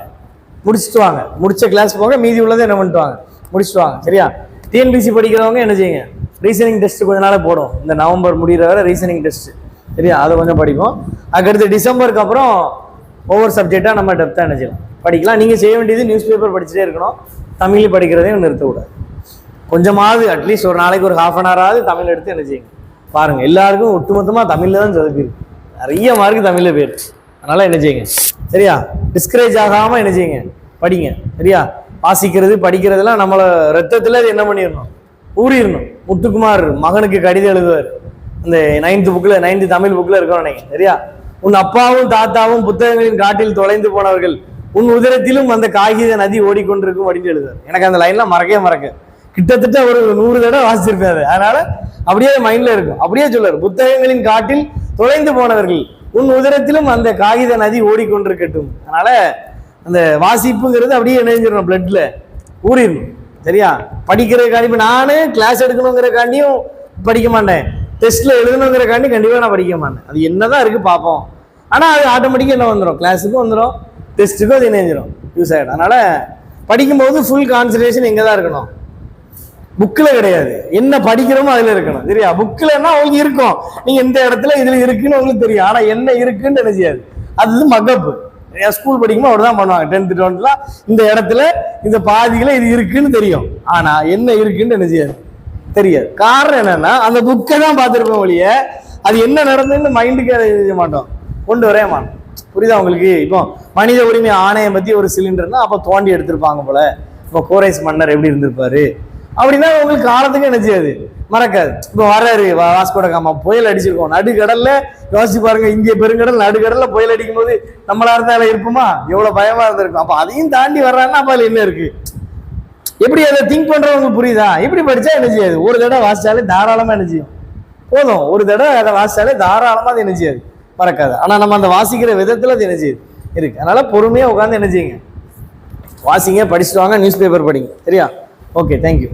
முடிச்சுட்டு வாங்க. முடிச்ச கிளாஸ் போக மீதி உள்ளதை என்ன பண்ணிட்டு வாங்க, முடிச்சுட்டு வாங்க. சரியா? டிஎன்பிசி படிக்கிறவங்க என்ன செய்யுங்க, ரீசனிங் டெஸ்ட் கொஞ்ச நாள் போடும். இந்த நவம்பர் முடிகிற வரை ரீசனிங் டெஸ்ட். சரியா? அதை கொஞ்சம் படிப்போம். அதுக்கடுத்து டிசம்பருக்கு அப்புறம் ஒவ்வொரு சப்ஜெக்டாக நம்ம டெப்த்தாக என்ன செய்யலாம், படிக்கலாம். நீங்கள் செய்ய வேண்டியது நியூஸ் பேப்பர் படிச்சுட்டே இருக்கணும். தமிழ் படிக்கிறதையும் நிறுத்தக்கூடாது. கொஞ்சமாவது அட்லீஸ்ட் ஒரு நாளைக்கு ஒரு ½ hour ஆகுது தமிழ் எடுத்து என்ன செய்யுங்க பாருங்க. எல்லாருக்கும் ஒட்டுமொத்தமாக தமிழ்ல தான் சொதப்பிருக்கு, நிறைய மார்க்கு தமிழ்ல போயிருக்கு. அதனால என்ன செய்யுங்க, சரியா? டிஸ்கரேஜ் ஆகாம என்ன செய்யுங்க, படிங்க. சரியா? வாசிக்கிறது படிக்கிறதுலாம் நம்மள ரத்தத்துல அது என்ன பண்ணிடணும், ஊறிடணும். முத்துக்குமார் மகனுக்கு கடிதம் எழுதுவார், இந்த 9th தமிழ் புக்ல இருக்கணும் நினைக்கிறேன். சரியா? உன் அப்பாவும் தாத்தாவும் புத்தகங்களின் காட்டில் தொலைந்து போனவர்கள், உன் உதரத்திலும் அந்த காகித நதி ஓடிக்கொண்டிருக்கும் அப்படின்னு எழுதுவார். எனக்கு அந்த லைன்லாம் மறக்க கிட்டத்தட்ட ஒரு 100 தடவை வாசிச்சிருப்பேன். அதனால அப்படியே மைண்ட்ல இருக்கும். அப்படியே சொல்றாரு, புத்தகங்களின் காட்டில் தொலைந்து போனவர்கள், உன் உதரத்திலும் அந்த காகித நதி ஓடிக்கொண்டிருக்கட்டும். அதனால அந்த வாசிப்புங்கிறது அப்படியே இணைஞ்சிடணும், பிளட்ல ஊறிடணும். சரியா? படிக்கிறதுக்காண்டி இப்போ நானே கிளாஸ் எடுக்கணுங்கிறக்காண்டியும் படிக்க மாட்டேன், டெஸ்ட்ல எழுதணுங்கிறக்காண்டி கண்டிப்பாக நான் படிக்க மாட்டேன். அது என்னதான் இருக்கு பார்ப்போம். ஆனால் அது ஆட்டோமேட்டிக்காக என்ன வந்துடும், கிளாஸுக்கும் வந்துடும், டெஸ்ட்டுக்கும் அது இணைஞ்சிடும், யூஸ் ஆகிடும். அதனால படிக்கும்போது ஃபுல் கான்சன்ட்ரேஷன் எங்கே தான் இருக்கணும், புக்கில் கிடையாது, என்ன படிக்கிறோமோ அதில் இருக்கணும். சரியா? புக்கில்னா உங்களுக்கு இருக்கும், நீங்கள் இந்த இடத்துல இதில் இருக்குன்னு உங்களுக்கு தெரியும், ஆனால் என்ன இருக்குன்னு என்ன செய்யாது, அது மக்கப்பு. ஸ்கூல் படிக்கும்போது அவர் தான் பண்ணுவாங்க, 10th 12th இந்த இடத்துல இந்த பாதியில் இது இருக்குன்னு தெரியும், ஆனால் என்ன இருக்குன்னு என்ன செய்யாது, தெரியாது. காரணம் என்னன்னா அந்த புக்கை தான் பார்த்துருப்போம் ஒழிய அது என்ன நடந்ததுன்னு மைண்டுக்கு அதை செய்ய மாட்டோம், கொண்டு வரவே மாட்டோம். புரியுதா உங்களுக்கு? இப்போ மனித உரிமை ஆணையம் பற்றி ஒரு சிலிண்டர்னா அப்போ தோண்டி எடுத்திருப்பாங்க போல, இப்போ கோரைஸ் மன்னர் எப்படி இருந்திருப்பாரு அப்படின்னா உங்களுக்கு காலத்துக்கு என்ன செய்யாது, மறக்காது. இப்போ வர்றாரு வாஸ்கோட காமா, புயல் அடிச்சிருக்கோம் நடுக்கடல்ல, யோசிச்சு பாருங்க, இந்திய பெருங்கடல் நடுக்கடல்ல புயல் அடிக்கும் போது நம்மளா இருந்தாலும் இருப்போமா, எவ்வளவு பயமா இருந்திருக்கும். அப்போ அதையும் தாண்டி வர்றாருன்னா அப்ப அதுல என்ன இருக்கு, எப்படி அதை திங்க் பண்றவங்களுக்கு புரியுதா? இப்படி படிச்சா என்ன செய்யாது, ஒரு தடவை வாசிச்சாலே தாராளமா என்ன செய்யும், போதும், ஒரு தடவை அதை வாசிச்சாலே தாராளமா அது என்ன செய்யாது, மறக்காது. ஆனா நம்ம அந்த வாசிக்கிற விதத்துல அது என்ன செய்யுது இருக்கு. அதனால பொறுமையா உட்காந்து என்ன செய்யுங்க, வாசிங்க, படிச்சுட்டு வாங்க, நியூஸ் பேப்பர் படிங்க. சரியா? Okay, thank you.